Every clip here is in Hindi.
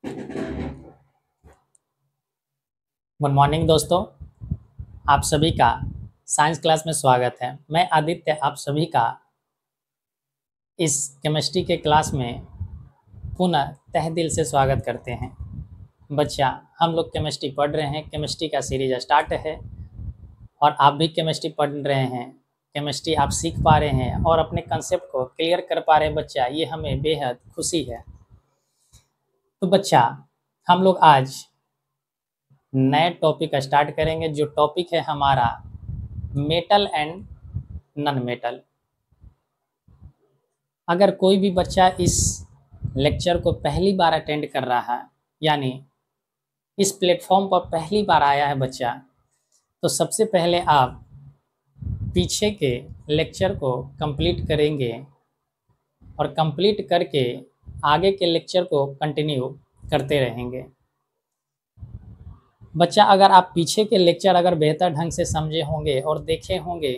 गुड मॉर्निंग दोस्तों, आप सभी का साइंस क्लास में स्वागत है। मैं आदित्य आप सभी का इस केमिस्ट्री के क्लास में पुनः तहे दिल से स्वागत करते हैं। बच्चा, हम लोग केमिस्ट्री पढ़ रहे हैं, केमिस्ट्री का सीरीज स्टार्ट है और आप भी केमिस्ट्री पढ़ रहे हैं। केमिस्ट्री आप सीख पा रहे हैं और अपने कंसेप्ट को क्लियर कर पा रहे हैं बच्चा, ये हमें बेहद खुशी है। तो बच्चा, हम लोग आज नए टॉपिक स्टार्ट करेंगे। जो टॉपिक है हमारा मेटल एंड नॉन मेटल। अगर कोई भी बच्चा इस लेक्चर को पहली बार अटेंड कर रहा है, यानी इस प्लेटफॉर्म पर पहली बार आया है बच्चा, तो सबसे पहले आप पीछे के लेक्चर को कंप्लीट करेंगे और कंप्लीट करके आगे के लेक्चर को कंटिन्यू करते रहेंगे। बच्चा, अगर आप पीछे के लेक्चर अगर बेहतर ढंग से समझे होंगे और देखे होंगे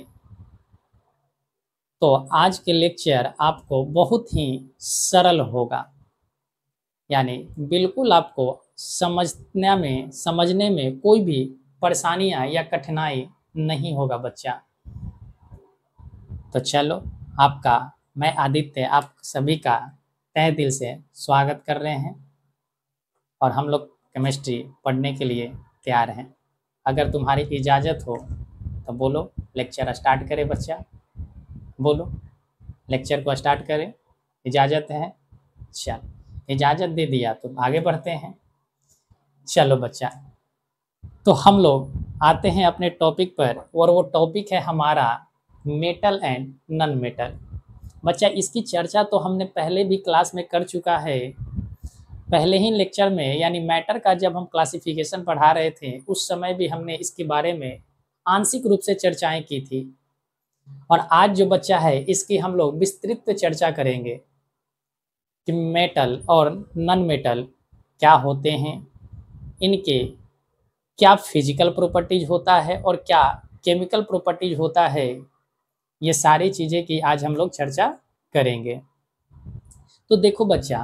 तो आज के लेक्चर आपको बहुत ही सरल होगा, यानी बिल्कुल आपको समझने में कोई भी परेशानियां या कठिनाई नहीं होगा बच्चा। तो चलो, मैं आदित्य आप सभी का तहे दिल से स्वागत कर रहे हैं और हम लोग केमिस्ट्री पढ़ने के लिए तैयार हैं। अगर तुम्हारी इजाज़त हो तो बोलो, लेक्चर स्टार्ट करें बच्चा। बोलो, लेक्चर को स्टार्ट करें। इजाज़त है? चल, इजाज़त दे दिया तो आगे बढ़ते हैं। चलो बच्चा, तो हम लोग आते हैं अपने टॉपिक पर और वो टॉपिक है हमारा मेटल एंड नॉन मेटल। बच्चा, इसकी चर्चा तो हमने पहले भी क्लास में कर चुका है। पहले ही लेक्चर में, यानी मैटर का जब हम क्लासिफिकेशन पढ़ा रहे थे, उस समय भी हमने इसके बारे में आंशिक रूप से चर्चाएं की थी। और आज जो बच्चा है, इसकी हम लोग विस्तृत चर्चा करेंगे कि मेटल और नॉन मेटल क्या होते हैं, इनके क्या फिजिकल प्रॉपर्टीज होता है और क्या केमिकल प्रॉपर्टीज होता है। ये सारी चीज़ें की आज हम लोग चर्चा करेंगे। तो देखो बच्चा,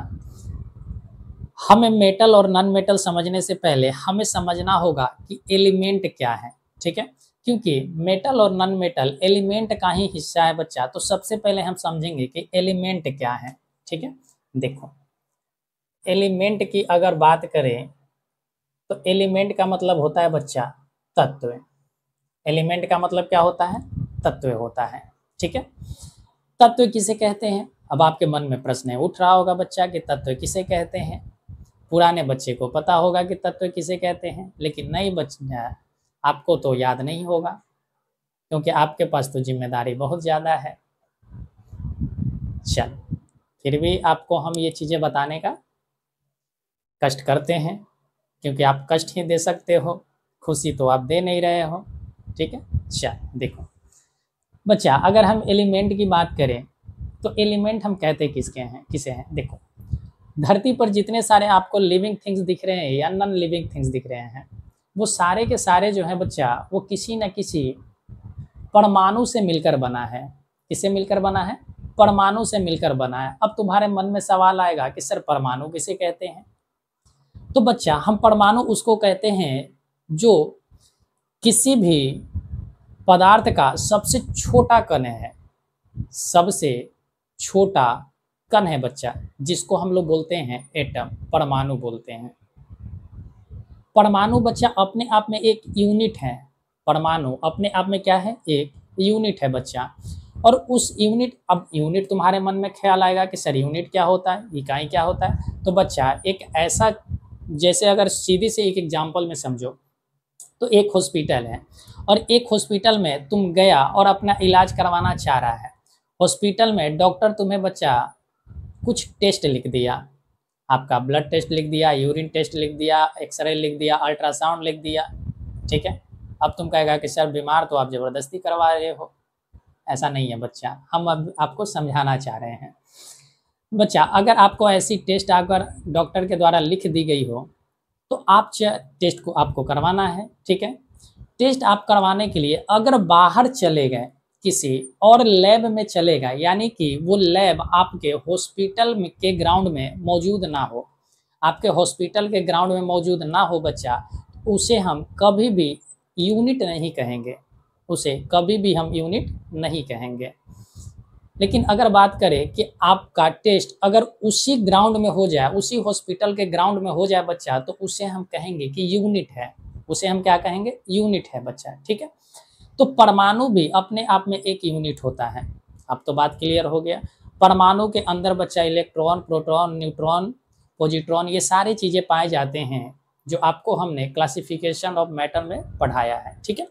हमें मेटल और नॉन मेटल समझने से पहले हमें समझना होगा कि एलिमेंट क्या है, ठीक है? क्योंकि मेटल और नॉन मेटल एलिमेंट का ही हिस्सा है बच्चा। तो सबसे पहले हम समझेंगे कि एलिमेंट क्या है, ठीक है? देखो, एलिमेंट की अगर बात करें तो एलिमेंट का मतलब होता है बच्चा तत्व। एलिमेंट का मतलब क्या होता है? तत्व होता है, ठीक है? तत्व किसे कहते हैं? अब आपके मन में प्रश्न उठ रहा होगा बच्चा कि तत्व किसे कहते हैं। पुराने बच्चे को पता होगा कि तत्व किसे कहते हैं, लेकिन नए बच्चे आपको तो याद नहीं होगा, क्योंकि आपके पास तो जिम्मेदारी बहुत ज़्यादा है। चल, फिर भी आपको हम ये चीज़ें बताने का कष्ट करते हैं, क्योंकि आप कष्ट ही दे सकते हो, खुशी तो आप दे नहीं रहे हो, ठीक है? चल देखो बच्चा, अगर हम एलिमेंट की बात करें तो एलिमेंट हम कहते किसे हैं? देखो, धरती पर जितने सारे आपको लिविंग थिंग्स दिख रहे हैं या नॉन लिविंग थिंग्स दिख रहे हैं, वो सारे के सारे जो है बच्चा, वो किसी न किसी परमाणु से मिलकर बना है। किससे मिलकर बना है? परमाणु से मिलकर बना है। अब तुम्हारे मन में सवाल आएगा कि सर, परमाणु किसे कहते हैं? तो बच्चा, हम परमाणु उसको कहते हैं जो किसी भी पदार्थ का सबसे छोटा कण है। सबसे छोटा कण है बच्चा, जिसको हम लोग बोलते हैं एटम, परमाणु बोलते हैं। परमाणु बच्चा अपने आप में एक यूनिट है। परमाणु अपने आप में क्या है? एक यूनिट है बच्चा। और उस यूनिट, अब यूनिट तुम्हारे मन में ख्याल आएगा कि सर यूनिट क्या होता है, इकाई क्या होता है? तो बच्चा, एक ऐसा, जैसे अगर सीधे से एक एग्जाम्पल में समझो तो एक हॉस्पिटल है और एक हॉस्पिटल में तुम गया और अपना इलाज करवाना चाह रहा है। हॉस्पिटल में डॉक्टर तुम्हें बच्चा कुछ टेस्ट लिख दिया, आपका ब्लड टेस्ट लिख दिया, यूरिन टेस्ट लिख दिया, एक्सरे लिख दिया, अल्ट्रासाउंड लिख दिया, ठीक है? अब तुम कहेगा कि सर बीमार तो आप ज़बरदस्ती करवा रहे हो। ऐसा नहीं है बच्चा, हम अब आपको समझाना चाह रहे हैं। बच्चा, अगर आपको ऐसी टेस्ट अगर डॉक्टर के द्वारा लिख दी गई हो तो आप टेस्ट को आपको करवाना है, ठीक है? टेस्ट आप करवाने के लिए अगर बाहर चले गए, किसी और लैब में चले गए, यानी कि वो लैब आपके हॉस्पिटल के ग्राउंड में मौजूद ना हो, आपके हॉस्पिटल के ग्राउंड में मौजूद ना हो बच्चा, उसे हम कभी भी यूनिट नहीं कहेंगे, उसे कभी भी हम यूनिट नहीं कहेंगे। लेकिन अगर बात करें कि आपका टेस्ट अगर उसी ग्राउंड में हो जाए, उसी हॉस्पिटल के ग्राउंड में हो जाए बच्चा, तो उसे हम कहेंगे कि यूनिट है, उसे हम क्या कहेंगे, यूनिट है बच्चा, ठीक है। तो परमाणु भी अपने आप में एक यूनिट होता है। अब तो बात क्लियर हो गया। परमाणु के अंदर बच्चा इलेक्ट्रॉन, प्रोटॉन, न्यूट्रॉन, पॉजिट्रॉन, ये सारी चीज़ें पाए जाते हैं जो आपको हमने क्लासिफिकेशन ऑफ मैटर में पढ़ाया है, ठीक है।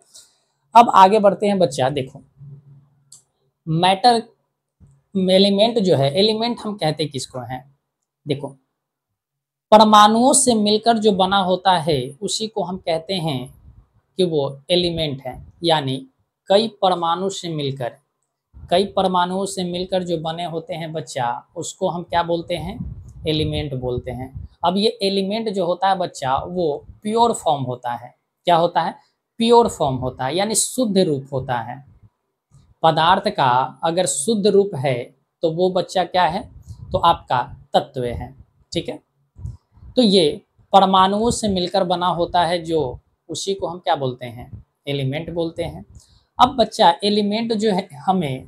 अब आगे बढ़ते हैं बच्चा। देखो मैटर एलिमेंट जो है, एलिमेंट हम कहते किसको हैं, देखो परमाणुओं से मिलकर जो बना होता है उसी को हम कहते हैं कि वो एलिमेंट है। यानी कई परमाणु से मिलकर, कई परमाणुओं से मिलकर जो बने होते हैं बच्चा, उसको हम क्या बोलते हैं, एलिमेंट बोलते हैं। अब ये एलिमेंट जो होता है बच्चा, वो प्योर फॉर्म होता है। क्या होता है, प्योर फॉर्म होता है, यानी शुद्ध रूप होता है। पदार्थ का अगर शुद्ध रूप है तो वो बच्चा क्या है, तो आपका तत्व है, ठीक है। तो ये परमाणुओं से मिलकर बना होता है, जो उसी को हम क्या बोलते हैं, एलिमेंट बोलते हैं। अब बच्चा एलिमेंट जो है, हमें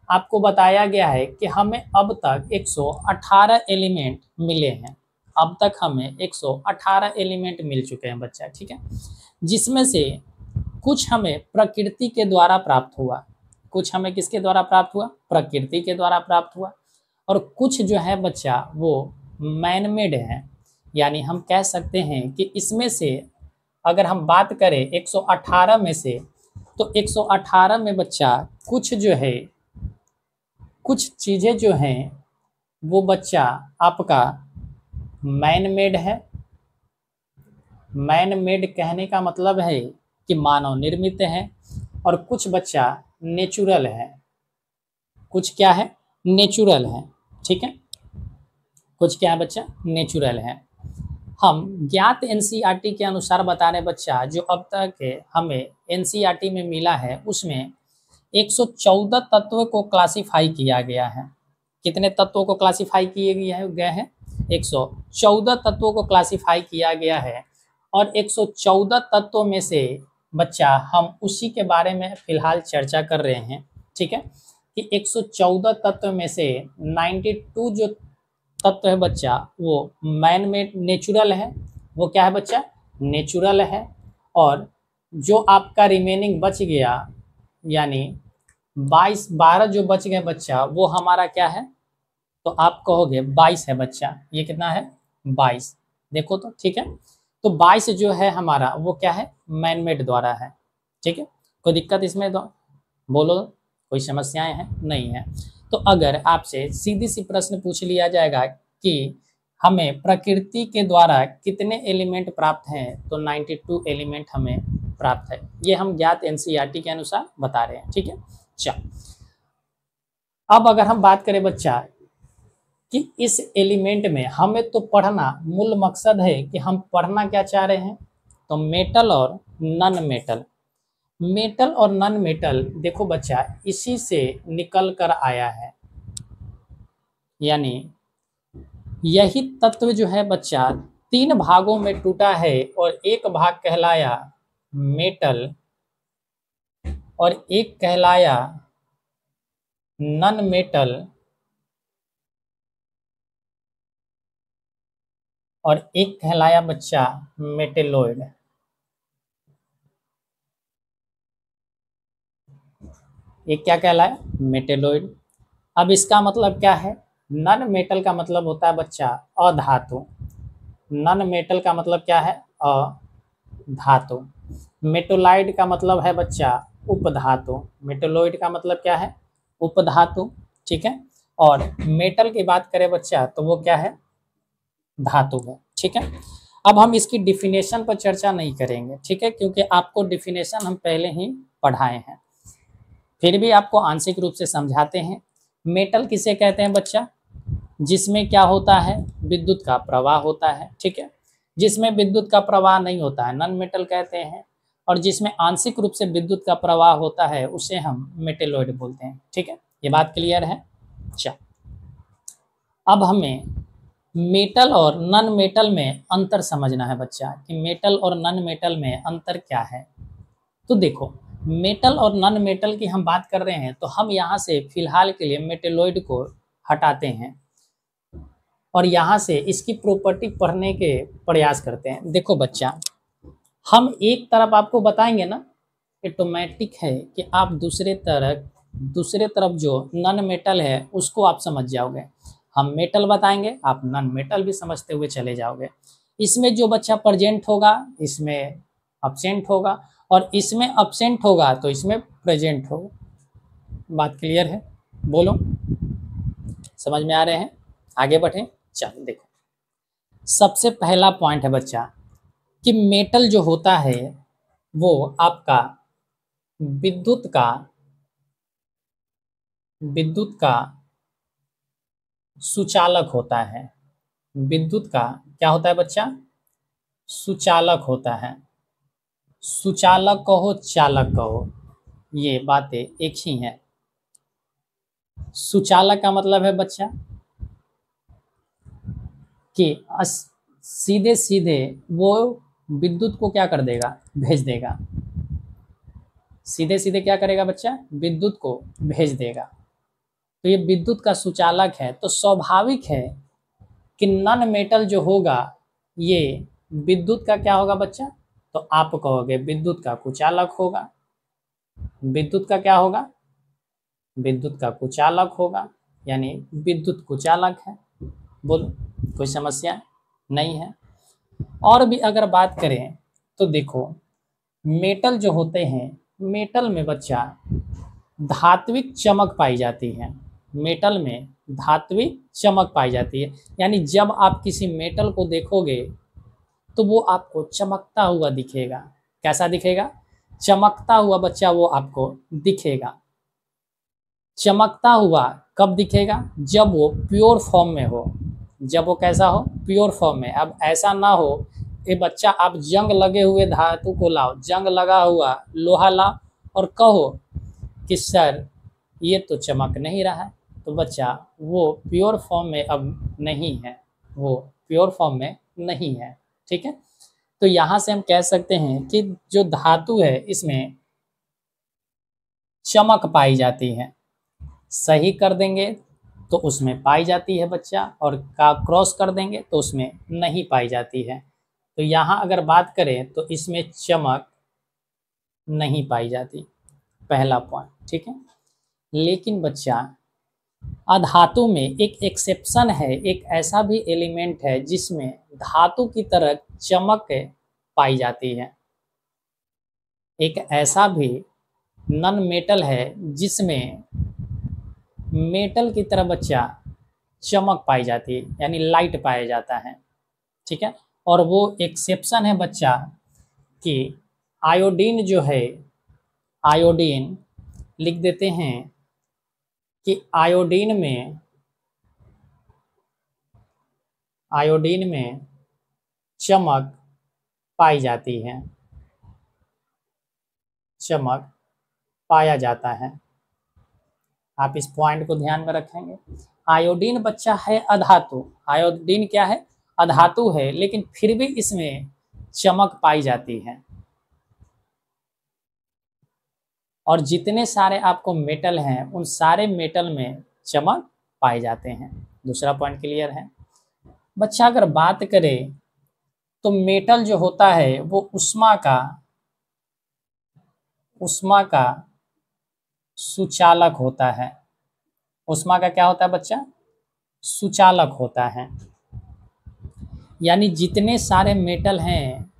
आपको बताया गया है कि हमें अब तक 118 एलिमेंट मिले हैं। अब तक हमें 118 एलिमेंट मिल चुके हैं बच्चा, ठीक है। जिसमें से कुछ हमें प्रकृति के द्वारा प्राप्त हुआ, कुछ हमें किसके द्वारा प्राप्त हुआ, प्रकृति के द्वारा प्राप्त हुआ, और कुछ जो है बच्चा वो मैन मेड है। यानी हम कह सकते हैं कि इसमें से अगर हम बात करें 118 में से, तो 118 में बच्चा कुछ जो है, कुछ चीज़ें जो हैं वो बच्चा आपका मैन मेड है। मैन मेड कहने का मतलब है कि मानव निर्मित है, और कुछ बच्चा नेचुरल है। कुछ क्या है, नेचुरल है, ठीक है। कुछ क्या है बच्चा, नेचुरल है। हम ज्ञात एनसीईआरटी के अनुसार बता रहे बच्चा, जो अब तक हमें एनसीईआरटी में मिला है उसमें 114 तत्व को क्लासिफाई किया गया है। कितने तत्वों को क्लासिफाई किए गए हैं, 114 तत्वों को क्लासिफाई किया गया है। और 114 तत्वों में से बच्चा हम उसी के बारे में फिलहाल चर्चा कर रहे हैं, ठीक है, कि 114 तत्व में से 92 जो तत्व है बच्चा वो मैन मेड नेचुरल है। वो क्या है बच्चा, नेचुरल है। और जो आपका रिमेनिंग बच गया, यानी 12 जो बच गए बच्चा, वो हमारा क्या है, तो आप कहोगे 22 है बच्चा। ये कितना है, 22, देखो तो, ठीक है। तो 22 जो है हमारा वो क्या है, मैन मेड द्वारा है, ठीक है। कोई दिक्कत इसमें, तो बोलो, कोई समस्याएं हैं, नहीं है। तो अगर आपसे सीधी सी प्रश्न पूछ लिया जाएगा कि हमें प्रकृति के द्वारा कितने एलिमेंट प्राप्त हैं, तो 92 एलिमेंट हमें प्राप्त है। ये हम ज्ञात एनसीईआरटी के अनुसार बता रहे हैं, ठीक है। चल अब अगर हम बात करें बच्चा कि इस एलिमेंट में हमें तो पढ़ना, मूल मकसद है कि हम पढ़ना क्या चाह रहे हैं, तो मेटल और नॉन मेटल। मेटल और नॉन मेटल देखो बच्चा इसी से निकल कर आया है। यानी यही तत्व जो है बच्चा 3 भागों में टूटा है, और एक भाग कहलाया मेटल और एक कहलाया नॉन मेटल और एक कहलाया बच्चा मेटेलॉइड। एक क्या कहलाया, मेटेलॉइड। अब इसका मतलब क्या है, नॉन मेटल का मतलब होता है बच्चा अधातु। नॉन मेटल का मतलब क्या है, अधातु। मेटोलाइड का मतलब है बच्चा उपधातु। मेटोलॉइड का मतलब क्या है, उपधातु, ठीक है। और मेटल की बात करें बच्चा तो वो क्या है, धातु है, ठीक है। अब हम इसकी डिफिनेशन पर चर्चा नहीं करेंगे, ठीक है, क्योंकि आपको डिफिनेशन हम पहले ही पढ़ाए हैं। फिर भी आपको आंशिक रूप से समझाते हैं। मेटल किसे कहते हैं बच्चा, जिसमें क्या होता है, विद्युत का प्रवाह होता है, ठीक है। जिसमें विद्युत का प्रवाह नहीं होता है नॉन मेटल कहते हैं, और जिसमें आंशिक रूप से विद्युत का प्रवाह होता है उसे हम मेटेलॉइड बोलते हैं, ठीक है। ये बात क्लियर है। अच्छा अब हमें मेटल और नॉन मेटल में अंतर समझना है बच्चा कि मेटल और नॉन मेटल में अंतर क्या है। तो देखो, मेटल और नॉन मेटल की हम बात कर रहे हैं तो हम यहाँ से फिलहाल के लिए मेटेलॉइड को हटाते हैं और यहाँ से इसकी प्रॉपर्टी पढ़ने के प्रयास करते हैं। देखो बच्चा, हम एक तरफ आपको बताएंगे ना, ऑटोमेटिक है कि आप दूसरे तरफ जो नॉन मेटल है उसको आप समझ जाओगे। हम मेटल बताएंगे, आप नॉन मेटल भी समझते हुए चले जाओगे। इसमें जो बच्चा प्रेजेंट होगा इसमें एब्सेंट होगा, और इसमें एब्सेंट होगा तो इसमें प्रेजेंट होगा। बात क्लियर है? बोलो, समझ में आ रहे हैं? आगे बढ़ें। चलो देखो, सबसे पहला पॉइंट है बच्चा कि मेटल जो होता है वो आपका विद्युत का सुचालक होता है। विद्युत का क्या होता है बच्चा? सुचालक होता है। सुचालक कहो चालक कहो, ये बातें एक ही हैं। सुचालक का मतलब है बच्चा कि सीधे सीधे वो विद्युत को क्या कर देगा? भेज देगा। सीधे सीधे क्या करेगा बच्चा? विद्युत को भेज देगा। तो ये विद्युत का सुचालक है। तो स्वाभाविक है कि नॉन मेटल जो होगा ये विद्युत का क्या होगा बच्चा? तो आप कहोगे विद्युत का कुचालक होगा। विद्युत का क्या होगा? विद्युत का कुचालक होगा, यानी विद्युत कुचालक है। बोलो, कोई समस्या नहीं है? और भी अगर बात करें तो देखो, मेटल जो होते हैं, मेटल में बच्चा धात्विक चमक पाई जाती है। मेटल में धात्विक चमक पाई जाती है, यानी जब आप किसी मेटल को देखोगे तो वो आपको चमकता हुआ दिखेगा। कैसा दिखेगा? चमकता हुआ बच्चा वो आपको दिखेगा। चमकता हुआ कब दिखेगा? जब वो प्योर फॉर्म में हो। जब वो कैसा हो? प्योर फॉर्म में। अब ऐसा ना हो ये बच्चा, आप जंग लगे हुए धातु को लाओ, जंग लगा हुआ लोहा लाओ और कहो कि सर ये तो चमक नहीं रहा है, तो बच्चा वो प्योर फॉर्म में अब नहीं है, वो प्योर फॉर्म में नहीं है। ठीक है? तो यहाँ से हम कह सकते हैं कि जो धातु है इसमें चमक पाई जाती है। सही कर देंगे तो उसमें पाई जाती है बच्चा, और का क्रॉस कर देंगे तो उसमें नहीं पाई जाती है। तो यहाँ अगर बात करें तो इसमें चमक नहीं पाई जाती, पहला पॉइंट। ठीक है? लेकिन बच्चा अधातु में एक एक्सेप्शन है, एक ऐसा भी एलिमेंट है जिसमें धातु की तरह चमक पाई जाती है। एक ऐसा भी नॉन मेटल है जिसमें मेटल की तरह बच्चा चमक पाई जाती है, यानी लाइट पाया जाता है। ठीक है? और वो एक्सेप्शन है बच्चा कि आयोडीन जो है, आयोडीन लिख देते हैं कि आयोडीन में चमक पाई जाती है, चमक पाया जाता है। आप इस पॉइंट को ध्यान में रखेंगे। आयोडीन बच्चा है अधातु। आयोडीन क्या है? अधातु है, लेकिन फिर भी इसमें चमक पाई जाती है। और जितने सारे आपको मेटल हैं उन सारे मेटल में चमक पाए जाते हैं। दूसरा पॉइंट क्लियर है बच्चा? अगर बात करें तो मेटल जो होता है वो उष्मा का सुचालक होता है। उष्मा का क्या होता है बच्चा? सुचालक होता है। यानी जितने सारे मेटल हैं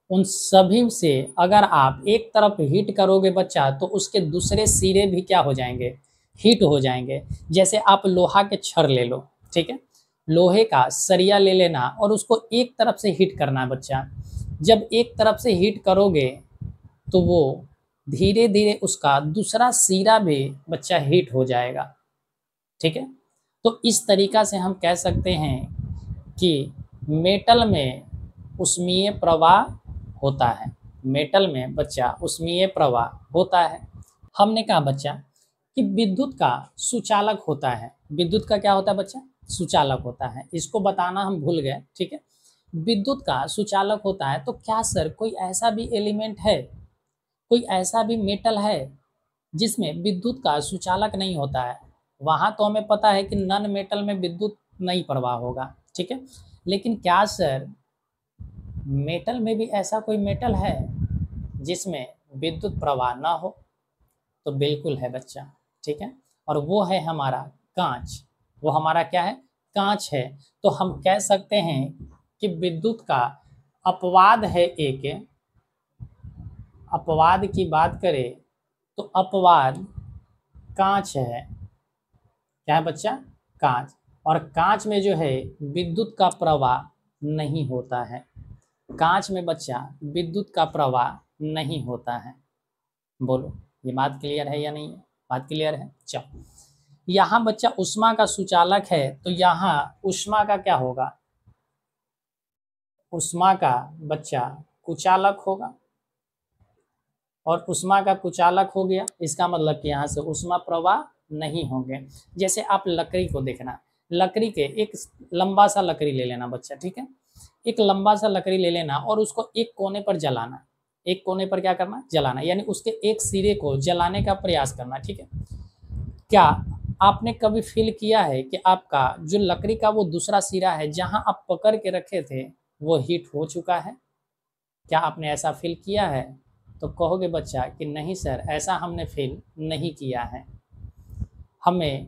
उन सभी से अगर आप एक तरफ हीट करोगे बच्चा तो उसके दूसरे सिरे भी क्या हो जाएंगे? हीट हो जाएंगे। जैसे आप लोहा के छड़ ले लो, ठीक है? लोहे का सरिया ले लेना और उसको एक तरफ से हीट करना है बच्चा। जब एक तरफ से हीट करोगे तो वो धीरे धीरे उसका दूसरा सिरा भी बच्चा हीट हो जाएगा। ठीक है? तो इस तरीका से हम कह सकते हैं कि मेटल में ऊष्मीय प्रवाह होता है। मेटल में बच्चा ऊष्मीय प्रवाह होता है। हमने कहा बच्चा कि विद्युत का सुचालक होता है। विद्युत का क्या होता है बच्चा? सुचालक होता है, इसको बताना हम भूल गए, ठीक है। विद्युत का सुचालक होता है, तो क्या सर कोई ऐसा भी एलिमेंट है, कोई ऐसा भी मेटल है जिसमें विद्युत का सुचालक नहीं होता है? वहाँ तो हमें पता है कि नॉन मेटल में विद्युत नहीं प्रवाह होगा, ठीक है। लेकिन क्या सर मेटल में भी ऐसा कोई मेटल है जिसमें विद्युत प्रवाह ना हो? तो बिल्कुल है बच्चा, ठीक है। और वो है हमारा कांच। वो हमारा क्या है? कांच है। तो हम कह सकते हैं कि विद्युत का अपवाद है एक, अपवाद की बात करें तो अपवाद कांच है। क्या है बच्चा? कांच। और कांच में जो है विद्युत का प्रवाह नहीं होता है। कांच में बच्चा विद्युत का प्रवाह नहीं होता है। बोलो ये बात क्लियर है या नहीं है? बात क्लियर है। चलो, यहाँ बच्चा ऊष्मा का सुचालक है, तो यहाँ ऊष्मा का क्या होगा? ऊष्मा का बच्चा कुचालक होगा। और ऊष्मा का कुचालक हो गया, इसका मतलब कि यहाँ से ऊष्मा प्रवाह नहीं होंगे। जैसे आप लकड़ी को देखना, लकड़ी के एक लंबा सा लकड़ी ले लेना बच्चा, ठीक है। एक लंबा सा लकड़ी ले लेना और उसको एक कोने पर जलाना। एक कोने पर क्या करना? जलाना, यानी उसके एक सिरे को जलाने का प्रयास करना, ठीक है। क्या आपने कभी फील किया है कि आपका जो लकड़ी का वो दूसरा सिरा है जहां आप पकड़ के रखे थे वो हीट हो चुका है? क्या आपने ऐसा फील किया है? तो कहोगे बच्चा कि नहीं सर, ऐसा हमने फील नहीं किया है। हमें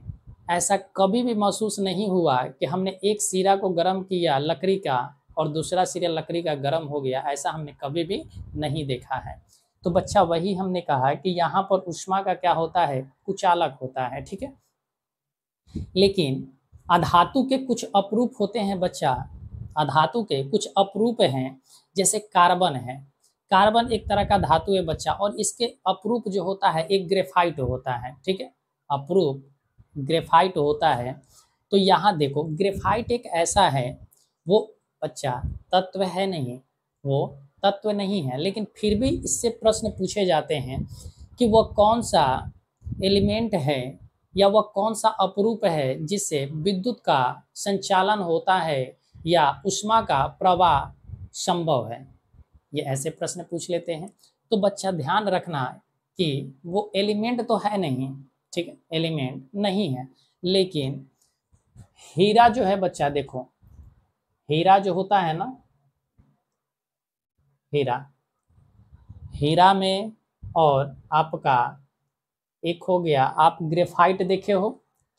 ऐसा कभी भी महसूस नहीं हुआ कि हमने एक सिरा को गर्म किया लकड़ी का और दूसरा सिरा लकड़ी का गर्म हो गया, ऐसा हमने कभी भी नहीं देखा है। तो बच्चा वही हमने कहा कि यहाँ पर ऊष्मा का क्या होता है? कुचालक होता है, ठीक है। लेकिन अधातु के कुछ अपरूप होते हैं बच्चा, अधातु के कुछ अपरूप हैं, जैसे कार्बन है। कार्बन एक तरह का धातु है बच्चा, और इसके अपरूप जो होता है एक ग्रेफाइट होता है, ठीक है। अपरूप ग्रेफाइट होता है। तो यहाँ देखो ग्रेफाइट एक ऐसा है, वो बच्चा तत्व है नहीं, वो तत्व नहीं है, लेकिन फिर भी इससे प्रश्न पूछे जाते हैं कि वह कौन सा एलिमेंट है या वह कौन सा अपरूप है जिससे विद्युत का संचालन होता है या ऊष्मा का प्रवाह संभव है। ये ऐसे प्रश्न पूछ लेते हैं। तो बच्चा ध्यान रखना कि वो एलिमेंट तो है नहीं, ठीक है, एलिमेंट नहीं है, लेकिन हीरा जो है बच्चा, देखो हीरा जो होता है ना, हीरा, हीरा में और आपका एक हो गया, आप ग्रेफाइट देखे हो,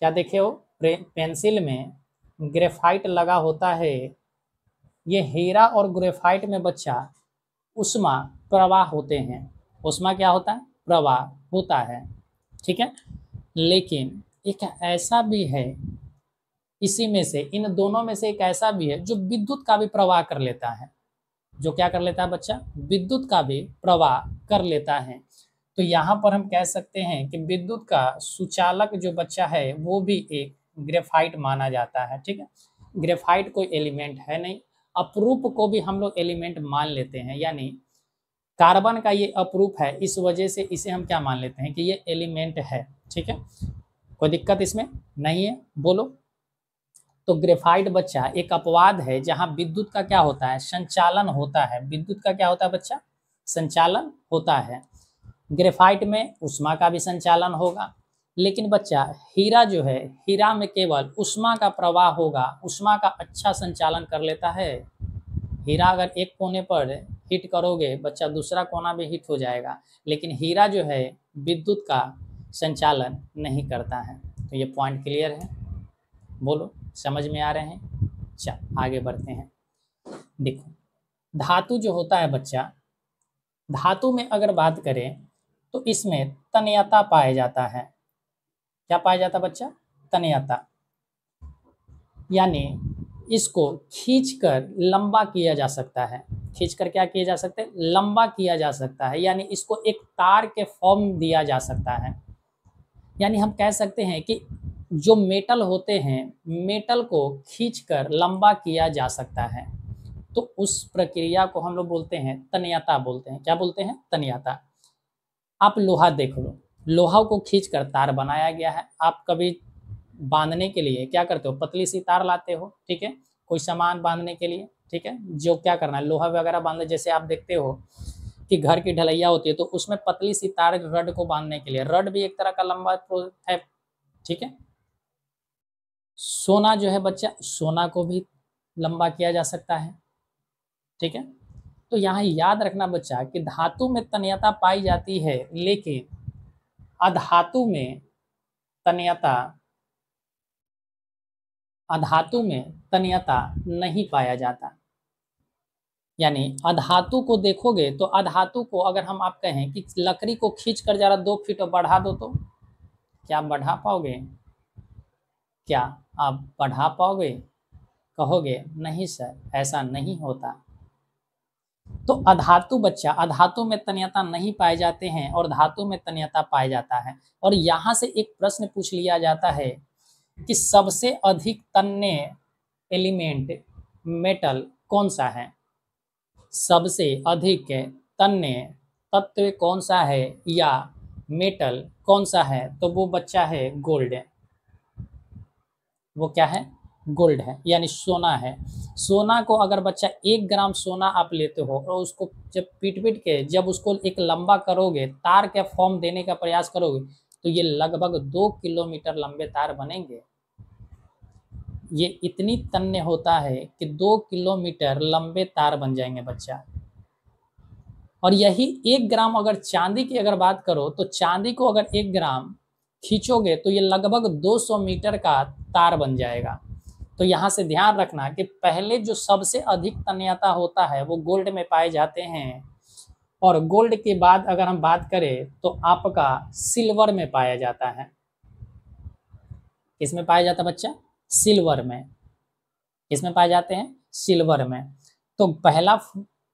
क्या देखे हो? पेंसिल में ग्रेफाइट लगा होता है। ये हीरा और ग्रेफाइट में बच्चा ऊष्मा प्रवाह होते हैं। ऊष्मा क्या होता है? प्रवाह होता है, ठीक है। लेकिन एक ऐसा भी है, इसी में से इन दोनों में से एक ऐसा भी है जो विद्युत का भी प्रवाह कर लेता है। जो क्या कर लेता है बच्चा? विद्युत का भी प्रवाह कर लेता है। तो यहाँ पर हम कह सकते हैं कि विद्युत का सुचालक जो बच्चा है वो भी एक ग्रेफाइट माना जाता है, ठीक है। ग्रेफाइट कोई एलिमेंट है नहीं, अपरूप को भी हम लोग एलिमेंट मान लेते हैं, यानी कार्बन का ये अपरूप है, इस वजह से इसे हम क्या मान लेते हैं कि ये एलिमेंट है, ठीक है। कोई दिक्कत इसमें नहीं है? बोलो। तो ग्रेफाइट बच्चा एक अपवाद है जहां विद्युत का क्या होता है? संचालन होता है। विद्युत का क्या होता है बच्चा? संचालन होता है। ग्रेफाइट में ऊष्मा का भी संचालन होगा, लेकिन बच्चा हीरा जो है, हीरा में केवल ऊष्मा का प्रवाह होगा, ऊष्मा का अच्छा संचालन कर लेता है। हीरा अगर एक कोने पर हिट करोगे बच्चा, दूसरा कोना भी हिट हो जाएगा, लेकिन हीरा जो है विद्युत का संचालन नहीं करता है। तो ये पॉइंट क्लियर है? बोलो, समझ में आ रहे हैं? चल आगे बढ़ते हैं। देखो धातु जो होता है बच्चा, धातु में अगर बात करें तो इसमें तन्यता पाया जाता है। क्या पाया जाता है बच्चा? तन्यता, यानी इसको खींचकर लंबा किया जा सकता है। खींचकर क्या किया जा सकता है? लंबा किया जा सकता है, यानी इसको एक तार के फॉर्म दिया जा सकता है। यानी हम कह सकते हैं कि जो मेटल होते हैं, मेटल को खींचकर लंबा किया जा सकता है। तो उस प्रक्रिया को हम लोग बोलते हैं तन्यता बोलते हैं। क्या बोलते हैं? तन्यता। आप लोहा देख लो, लोहा को खींचकर तार बनाया गया है। आप कभी बांधने के लिए क्या करते हो, पतली सी तार लाते हो, ठीक है, कोई सामान बांधने के लिए, ठीक है, जो क्या करना है, लोहा वगैरह बांधने, जैसे आप देखते हो कि घर की ढलैया होती है तो उसमें पतली सी तार रड को बांधने के लिए, रड भी एक तरह का लंबा है, ठीक है। सोना जो है बच्चा, सोना को भी लंबा किया जा सकता है, ठीक है। तो यहाँ याद रखना बच्चा कि धातु में तन्यता पाई जाती है, लेकिन अधातु में तन्यता नहीं पाया जाता। यानी अधातु को देखोगे तो अधातु को अगर हम आप कहें कि लकड़ी को खींच कर जरा 2 फीट बढ़ा दो तो क्या आप बढ़ा पाओगे? क्या आप बढ़ा पाओगे? कहोगे नहीं सर, ऐसा नहीं होता। तो अधातु बच्चा, अधातु में तन्यता नहीं पाए जाते हैं और धातु में तन्यता पाया जाता है। और यहाँ से एक प्रश्न पूछ लिया जाता है कि सबसे अधिक तन्य एलिमेंट मेटल कौन सा है? सबसे अधिक तन्य तत्व कौन सा है या मेटल कौन सा है? तो वो बच्चा है गोल्ड। वो क्या है? गोल्ड है, यानी सोना है। सोना को अगर बच्चा 1 ग्राम सोना आप लेते हो और उसको जब पीट पीट के जब उसको एक लंबा करोगे, तार के फॉर्म देने का प्रयास करोगे, तो ये लगभग 2 किलोमीटर लंबे तार बनेंगे। ये इतनी तन्य होता है कि 2 किलोमीटर लंबे तार बन जाएंगे बच्चा। और यही 1 ग्राम अगर चांदी की अगर बात करो तो चांदी को अगर 1 ग्राम खींचोगे तो ये लगभग 200 मीटर का तार बन जाएगा। तो यहाँ से ध्यान रखना कि पहले जो सबसे अधिक तन्यता होता है वो गोल्ड में पाए जाते हैं, और गोल्ड के बाद अगर हम बात करें तो आपका सिल्वर में पाया जाता है। किसमें पाया जाता है बच्चा? सिल्वर में। किसमें पाए जाते हैं? सिल्वर में। तो पहला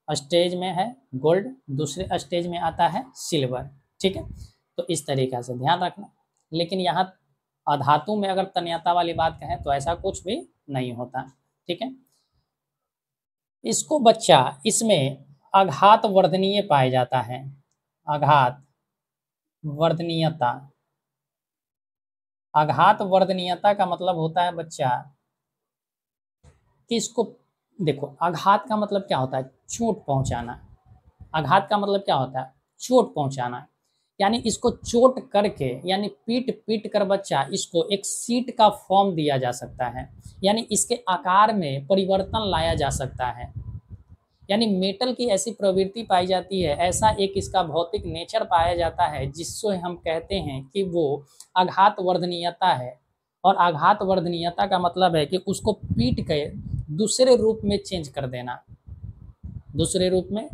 स्टेज में है गोल्ड, दूसरे स्टेज में आता है सिल्वर, ठीक है। तो इस तरीक़ा से ध्यान रखना। लेकिन यहाँ अधातु में अगर तन्यता वाली बात कहें तो ऐसा कुछ भी नहीं होता, ठीक है। इसको बच्चा, इसमें आघात वर्धनीय पाया जाता है। आघात वर्धनीयता। आघात वर्धनीयता का मतलब होता है बच्चा कि इसको देखो, आघात का मतलब क्या होता है? चोट पहुंचाना। आघात का मतलब क्या होता है? चोट पहुंचाना। यानी इसको चोट करके, यानी पीट पीट कर बच्चा इसको एक सीट का फॉर्म दिया जा सकता है, यानी इसके आकार में परिवर्तन लाया जा सकता है। यानी मेटल की ऐसी प्रवृत्ति पाई जाती है, ऐसा एक इसका भौतिक नेचर पाया जाता है जिससे हम कहते हैं कि वो आघात वर्धनीयता है। और आघात वर्धनीयता का मतलब है कि उसको पीट के दूसरे रूप में चेंज कर देना, दूसरे रूप में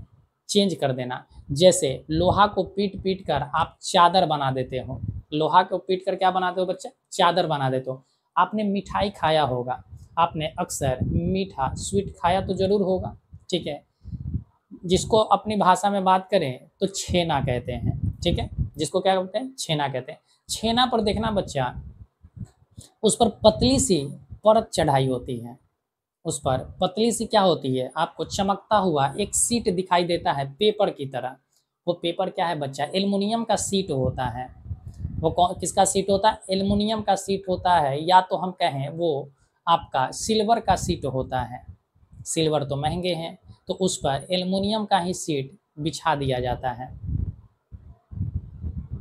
चेंज कर देना। जैसे लोहा को पीट पीट कर आप चादर बना देते हो। लोहा को पीट कर क्या बनाते हो बच्चा? चादर बना देते हो। आपने मिठाई खाया होगा, आपने अक्सर मीठा स्वीट खाया तो जरूर होगा, ठीक है, जिसको अपनी भाषा में बात करें तो छेना कहते हैं, ठीक है। जिसको क्या कहते हैं? छेना कहते हैं। छेना पर देखना बच्चा, उस पर पतली सी परत चढ़ाई होती है। उस पर पतली सी क्या होती है? आपको चमकता हुआ एक सीट दिखाई देता है पेपर की तरह। वो पेपर क्या है बच्चा? एल्युमिनियम का सीट होता है। वो किसका सीट होता है? एल्युमिनियम का सीट होता है, या तो हम कहें वो आपका सिल्वर का सीट होता है। सिल्वर तो महंगे हैं, तो उस पर एल्युमिनियम का ही सीट बिछा दिया जाता है।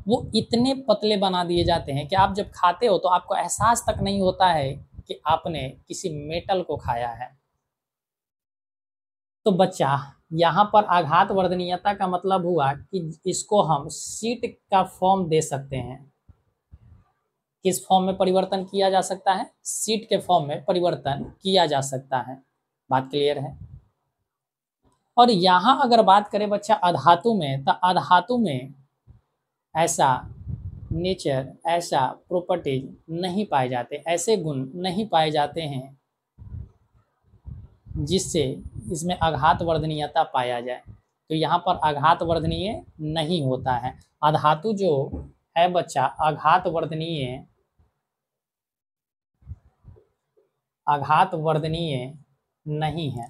वो इतने पतले बना दिए जाते हैं कि आप जब खाते हो तो आपको एहसास तक नहीं होता है कि आपने किसी मेटल को खाया है। तो बच्चा, यहाँ पर आघात वर्धनीयता का मतलब हुआ कि इसको हम सीट का फॉर्म दे सकते हैं। किस फॉर्म में परिवर्तन किया जा सकता है? सीट के फॉर्म में परिवर्तन किया जा सकता है। बात क्लियर है? और यहाँ अगर बात करें बच्चा अधातु में, तो अधातु में ऐसा नेचर, ऐसा प्रॉपर्टीज नहीं पाए जाते, ऐसे गुण नहीं पाए जाते हैं जिससे इसमें आघात वर्धनीयता पाया जाए। तो यहाँ पर आघात वर्धनीय नहीं होता है। अधातु जो है बच्चा आघात वर्धनीय नहीं है।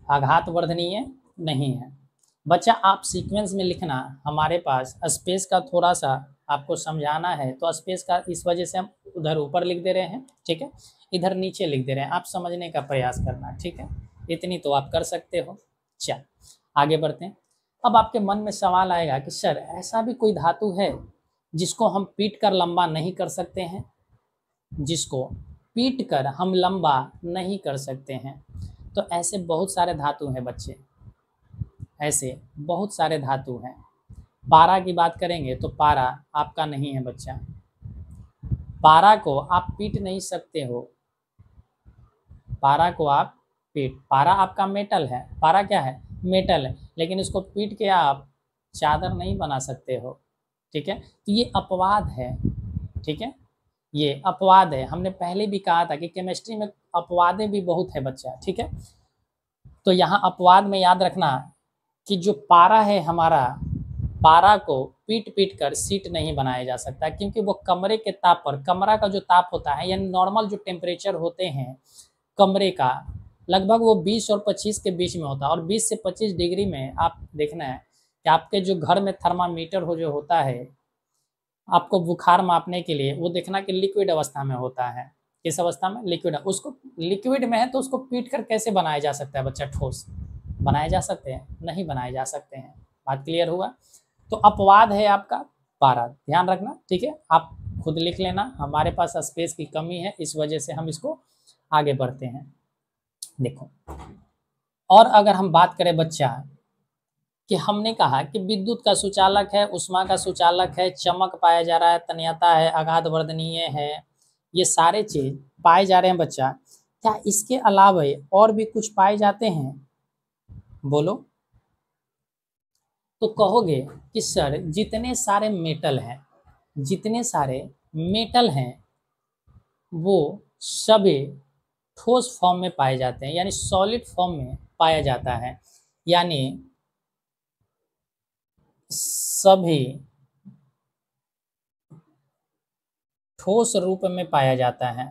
आघात वर्धनीय नहीं है। बच्चा आप सीक्वेंस में लिखना, हमारे पास स्पेस का थोड़ा सा आपको समझाना है तो स्पेस का इस वजह से हम उधर ऊपर लिख दे रहे हैं, ठीक है, इधर नीचे लिख दे रहे हैं, आप समझने का प्रयास करना, ठीक है, इतनी तो आप कर सकते हो। चल आगे बढ़ते हैं। अब आपके मन में सवाल आएगा कि सर ऐसा भी कोई धातु है जिसको हम पीट कर लंबा नहीं कर सकते हैं, जिसको पीट कर हम लंबा नहीं कर सकते हैं। तो ऐसे बहुत सारे धातु हैं बच्चे, ऐसे बहुत सारे धातु हैं। पारा की बात करेंगे तो पारा आपका नहीं है बच्चा, पारा को आप पीट नहीं सकते हो, पारा को आप पारा आपका मेटल है, पारा क्या है, मेटल है, लेकिन इसको पीट के आप चादर नहीं बना सकते हो, ठीक है। तो ये अपवाद है, ठीक है, ये अपवाद है। हमने पहले भी कहा था कि केमिस्ट्री में अपवादें भी बहुत है बच्चा, ठीक है। तो यहाँ अपवाद में याद रखना कि जो पारा है हमारा, पारा को पीट पीट कर सीट नहीं बनाया जा सकता, क्योंकि वो कमरे के ताप पर, कमरा का जो ताप होता है यानी नॉर्मल जो टेम्परेचर होते हैं कमरे का, लगभग वो 20 और 25 के बीच में होता है। और 20 से 25 डिग्री में आप देखना है कि आपके जो घर में थर्मामीटर हो जो होता है आपको बुखार मापने के लिए, वो देखना कि लिक्विड अवस्था में होता है। किस अवस्था में, लिक्विड। उसको लिक्विड में है तो उसको पीट कर कैसे बनाया जा सकता है बच्चा, ठोस बनाए जा सकते हैं, नहीं बनाए जा सकते हैं। बात क्लियर हुआ। तो अपवाद है आपका पारा, ध्यान रखना, ठीक है, आप खुद लिख लेना। हमारे पास स्पेस की कमी है, इस वजह से हम इसको आगे बढ़ते हैं। देखो, और अगर हम बात करें बच्चा कि हमने कहा कि विद्युत का सुचालक है, उष्मा का सुचालक है, चमक पाया जा रहा है, तन्यता है, आघात वर्धनीय है, ये सारे चीज पाए जा रहे हैं बच्चा। क्या इसके अलावा और भी कुछ पाए जाते हैं, बोलो। तो कहोगे कि सर जितने सारे मेटल हैं, जितने सारे मेटल हैं वो सभी ठोस फॉर्म में पाए जाते हैं, यानी सॉलिड फॉर्म में पाया जाता है, यानी सभी ठोस रूप में पाया जाता है।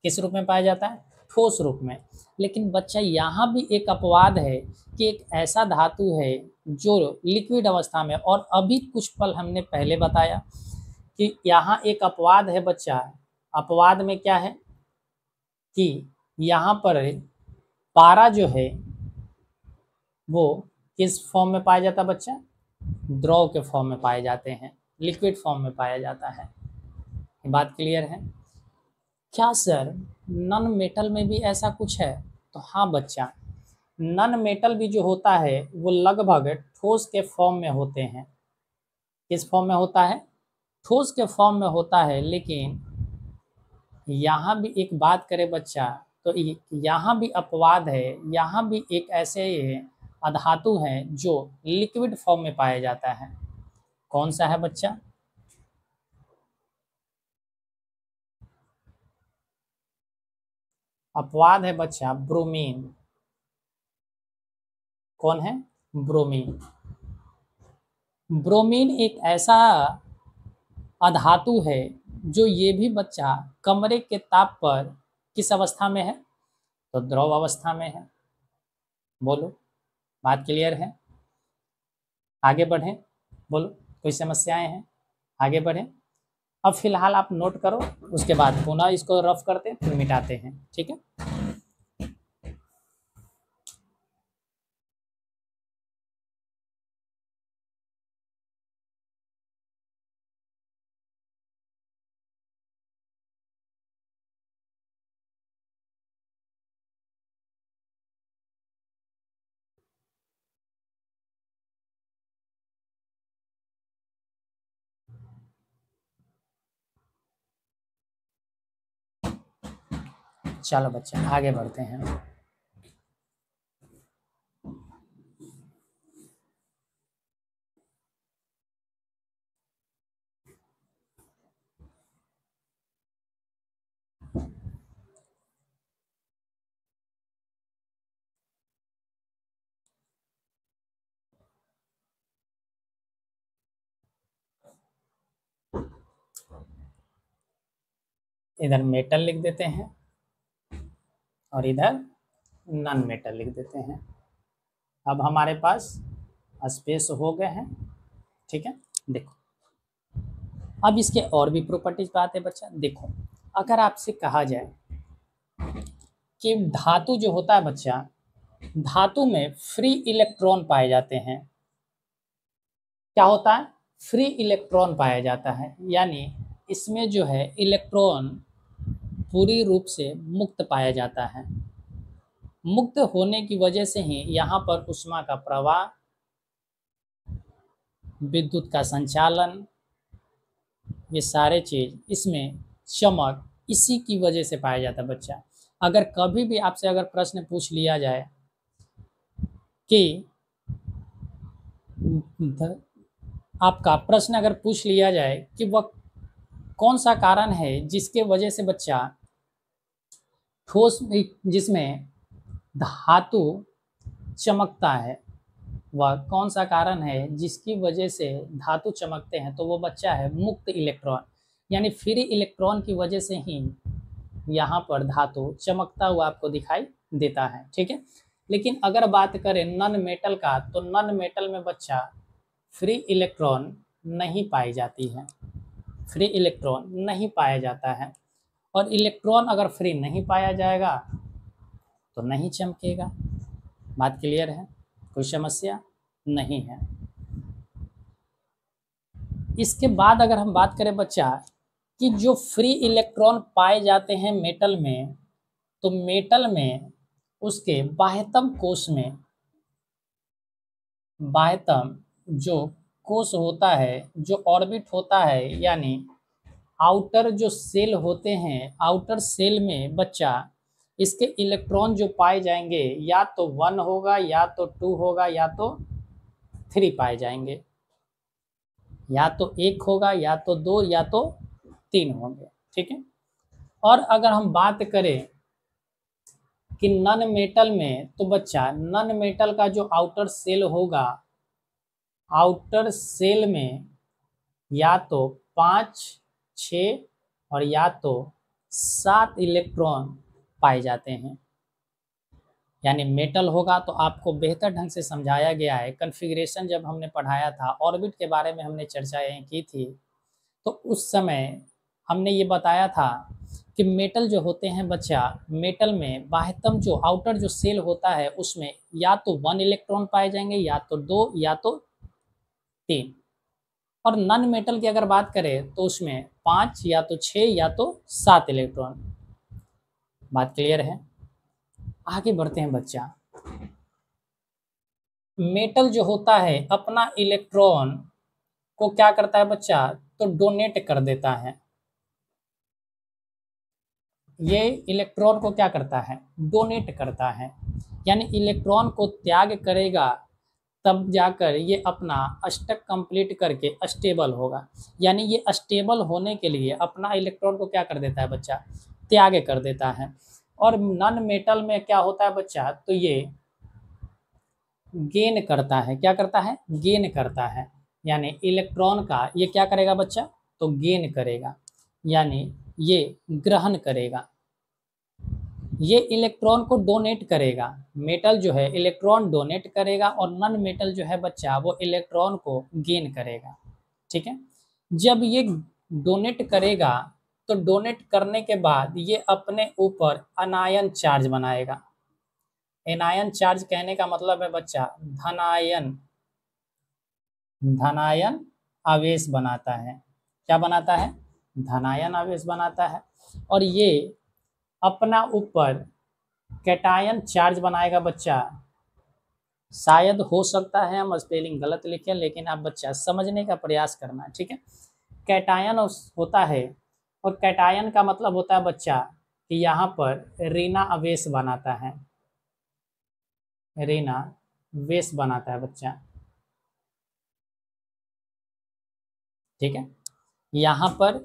किस रूप में पाया जाता है, ठोस रूप में। लेकिन बच्चा यहाँ भी एक अपवाद है कि एक ऐसा धातु है जो लिक्विड अवस्था में, और अभी कुछ पल हमने पहले बताया कि यहाँ एक अपवाद है बच्चा। अपवाद में क्या है कि यहाँ पर पारा जो है वो किस फॉर्म में पाया जाता है बच्चा, द्रव के फॉर्म में पाए जाते हैं, लिक्विड फॉर्म में पाया जाता है। ये बात क्लियर है। क्या सर नॉन मेटल में भी ऐसा कुछ है, तो हाँ बच्चा, नॉन मेटल भी जो होता है वो लगभग ठोस के फॉर्म में होते हैं। किस फॉर्म में होता है, ठोस के फॉर्म में होता है। लेकिन यहाँ भी एक बात करें बच्चा, तो यहाँ भी अपवाद है, यहाँ भी एक ऐसे अधातु हैं जो लिक्विड फॉर्म में पाया जाता है। कौन सा है बच्चा, अपवाद है बच्चा, ब्रोमीन। कौन है, ब्रोमीन। ब्रोमीन एक ऐसा अधातु है जो ये भी बच्चा कमरे के ताप पर किस अवस्था में है, तो द्रव अवस्था में है। बोलो, बात क्लियर है। आगे बढ़ें, बोलो कोई समस्याएं हैं, आगे बढ़ें। अब फिलहाल आप नोट करो, उसके बाद पुनः इसको रफ करते हैं, फिर मिटाते हैं, ठीक है। चलो बच्चा आगे बढ़ते हैं। इधर मेटल लिख देते हैं और इधर नॉन मेटल लिख देते हैं। अब हमारे पास स्पेस हो गए हैं, ठीक है। देखो अब इसके और भी प्रॉपर्टीज बात है बच्चा। देखो, अगर आपसे कहा जाए कि धातु जो होता है बच्चा, धातु में फ्री इलेक्ट्रॉन पाए जाते हैं। क्या होता है? फ्री इलेक्ट्रॉन पाया जाता है, यानी इसमें जो है इलेक्ट्रॉन पूरी रूप से मुक्त पाया जाता है। मुक्त होने की वजह से ही यहाँ पर ऊष्मा का प्रवाह, विद्युत का संचालन, ये सारे चीज, इसमें चमक, इसी की वजह से पाया जाता है बच्चा। अगर कभी भी आपसे अगर प्रश्न पूछ लिया जाए कि आपका प्रश्न अगर पूछ लिया जाए कि वह कौन सा कारण है जिसके वजह से बच्चा ठोस जिसमें धातु चमकता है, वह कौन सा कारण है जिसकी वजह से धातु चमकते हैं, तो वो बच्चा है मुक्त इलेक्ट्रॉन, यानी फ्री इलेक्ट्रॉन की वजह से ही यहाँ पर धातु चमकता हुआ आपको दिखाई देता है। ठीक है, लेकिन अगर बात करें नॉन मेटल का, तो नॉन मेटल में बच्चा फ्री इलेक्ट्रॉन नहीं पाई जाती है, फ्री इलेक्ट्रॉन नहीं पाया जाता है। और इलेक्ट्रॉन अगर फ्री नहीं पाया जाएगा तो नहीं चमकेगा। बात क्लियर है? कोई समस्या नहीं है। इसके बाद अगर हम बात करें बच्चा कि जो फ्री इलेक्ट्रॉन पाए जाते हैं मेटल में, तो मेटल में उसके बाह्यतम कोश में, बाह्यतम जो कोश होता है, जो ऑर्बिट होता है, यानी आउटर जो सेल होते हैं, आउटर सेल में बच्चा इसके इलेक्ट्रॉन जो पाए जाएंगे, या तो 1 होगा, या तो 2 होगा, या तो 3 पाए जाएंगे, या तो 1 होगा, या तो 2, या तो 3 होंगे। ठीक है, और अगर हम बात करें कि नॉन मेटल में, तो बच्चा नॉन मेटल का जो आउटर सेल होगा, आउटर सेल में या तो 5, 6 और या तो 7 इलेक्ट्रॉन पाए जाते हैं। यानी मेटल होगा तो आपको बेहतर ढंग से समझाया गया है। कॉन्फ़िगरेशन जब हमने पढ़ाया था, ऑर्बिट के बारे में हमने चर्चाएं की थी, तो उस समय हमने ये बताया था कि मेटल जो होते हैं बच्चा, मेटल में बाह्यतम जो आउटर जो सेल होता है, उसमें या तो 1 इलेक्ट्रॉन पाए जाएंगे, या तो 2, या तो 3। और नॉन मेटल की अगर बात करें तो उसमें 5 या तो 6 या तो 7 इलेक्ट्रॉन। बात क्लियर है? आगे बढ़ते हैं बच्चा। मेटल जो होता है अपना इलेक्ट्रॉन को क्या करता है बच्चा, तो डोनेट कर देता है। ये इलेक्ट्रॉन को क्या करता है, डोनेट करता है, यानी इलेक्ट्रॉन को त्याग करेगा, तब जाकर ये अपना अष्टक कंप्लीट करके स्टेबल होगा। यानी ये स्टेबल होने के लिए अपना इलेक्ट्रॉन को क्या कर देता है बच्चा, त्याग कर देता है। और नॉन मेटल में क्या होता है बच्चा, तो ये गेन करता है। क्या करता है? गेन करता है, यानी इलेक्ट्रॉन का ये क्या करेगा बच्चा, तो गेन करेगा, यानी ये ग्रहण करेगा, ये इलेक्ट्रॉन को डोनेट करेगा। मेटल जो है इलेक्ट्रॉन डोनेट करेगा, और नॉन मेटल जो है बच्चा वो इलेक्ट्रॉन को गेन करेगा। ठीक है, जब ये डोनेट करेगा तो डोनेट करने के बाद ये अपने ऊपर अनायन चार्ज बनाएगा। एनायन चार्ज कहने का मतलब है बच्चा धनायन, धनायन आवेश बनाता है। क्या बनाता है? धनायन आवेश बनाता है। और ये अपना ऊपर कैटायन चार्ज बनाएगा बच्चा। शायद हो सकता है हम स्पेलिंग गलत लिखें, लेकिन आप बच्चा समझने का प्रयास करना है। ठीक है, कैटायन होता है, और कैटायन का मतलब होता है बच्चा कि यहाँ पर ऋण आवेश बनाता है, ऋण आवेश बनाता है बच्चा। ठीक है, यहाँ पर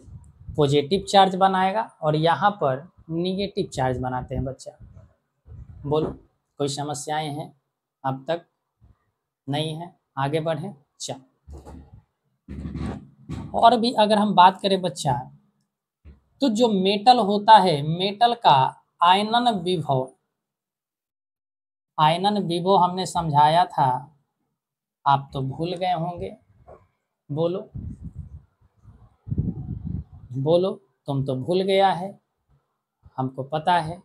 पॉजिटिव चार्ज बनाएगा और यहाँ पर निगेटिव चार्ज बनाते हैं बच्चा। बोलो, कोई समस्याएं हैं अब तक? नहीं है? आगे बढ़े। चल, और भी अगर हम बात करें बच्चा, तो जो मेटल होता है, मेटल का आयनन विभव, आयनन विभव हमने समझाया था, आप तो भूल गए होंगे। बोलो, बोलो, तुम तो भूल गया है, हमको पता है,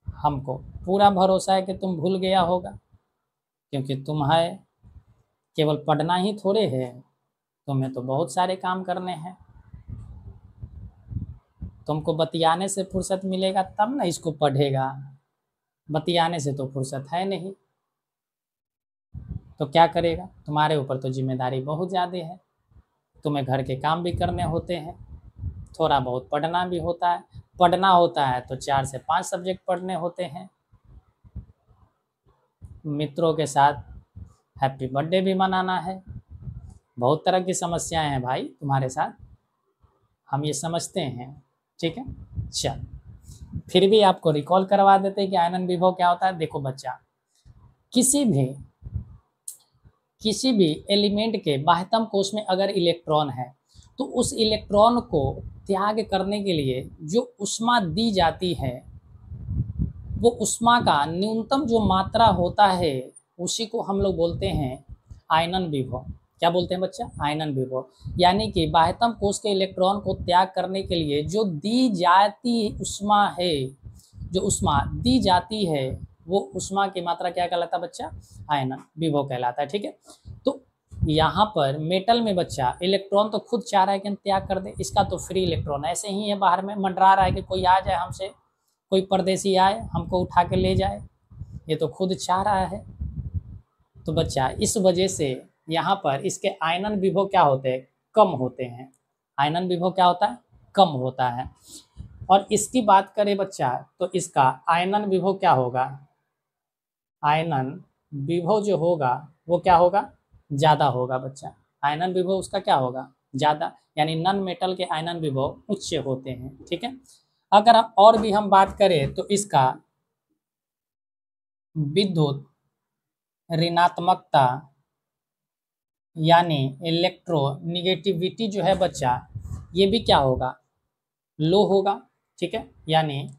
हमको पूरा भरोसा है कि तुम भूल गया होगा, क्योंकि तुम्हें केवल पढ़ना ही थोड़े है, तुम्हें तो बहुत सारे काम करने हैं। तुमको बतियाने से फुर्सत मिलेगा तब ना इसको पढ़ेगा, बतियाने से तो फुर्सत है नहीं, तो क्या करेगा? तुम्हारे ऊपर तो जिम्मेदारी बहुत ज़्यादा है, तुम्हें घर के काम भी करने होते हैं, थोड़ा बहुत पढ़ना भी होता है, पढ़ना होता है तो 4 से 5 सब्जेक्ट पढ़ने होते हैं, मित्रों के साथ हैप्पी बर्थडे भी मनाना है, बहुत तरह की समस्याएं हैं भाई तुम्हारे साथ, हम ये समझते हैं, ठीक है। चल, फिर भी आपको रिकॉल करवा देते हैं कि आयनन विभव क्या होता है। देखो बच्चा, किसी भी एलिमेंट के बाह्यतम कोश में अगर इलेक्ट्रॉन है तो उस इलेक्ट्रॉन को त्याग करने के लिए जो ऊष्मा दी जाती है, वो ऊष्मा का न्यूनतम जो मात्रा होता है उसी को हम लोग बोलते हैं आयनन विभव। क्या बोलते हैं बच्चा? आयनन विभव। यानी कि बाह्यतम कोश के इलेक्ट्रॉन को त्याग करने के लिए जो दी जाती ऊष्मा है, जो ऊष्मा दी जाती है, वो ऊष्मा की मात्रा क्या कहलाता है बच्चा? आयनन विभव कहलाता है, ठीक है। तो यहाँ पर मेटल में बच्चा इलेक्ट्रॉन तो खुद चाह रहा है कि हम त्याग कर दे, इसका तो फ्री इलेक्ट्रॉन ऐसे ही है, बाहर में मंडरा रहा है कि कोई आ जाए हमसे, कोई परदेसी आए हमको उठा के ले जाए, ये तो खुद चाह रहा है। तो बच्चा इस वजह से यहाँ पर इसके आयनन विभव क्या होते हैं? कम होते हैं। आयनन विभव क्या होता है? कम होता है। और इसकी बात करें बच्चा तो इसका आयनन विभव क्या होगा? आयनन विभव जो होगा वो क्या होगा? ज़्यादा होगा बच्चा। आयनन विभव उसका क्या होगा? ज़्यादा, यानी नॉन मेटल के आयनन विभव उच्च होते हैं, ठीक है। अगर और भी हम बात करें तो इसका विद्युत ऋणात्मकता यानी इलेक्ट्रोनिगेटिविटी जो है बच्चा, ये भी क्या होगा? लो होगा, ठीक है, यानी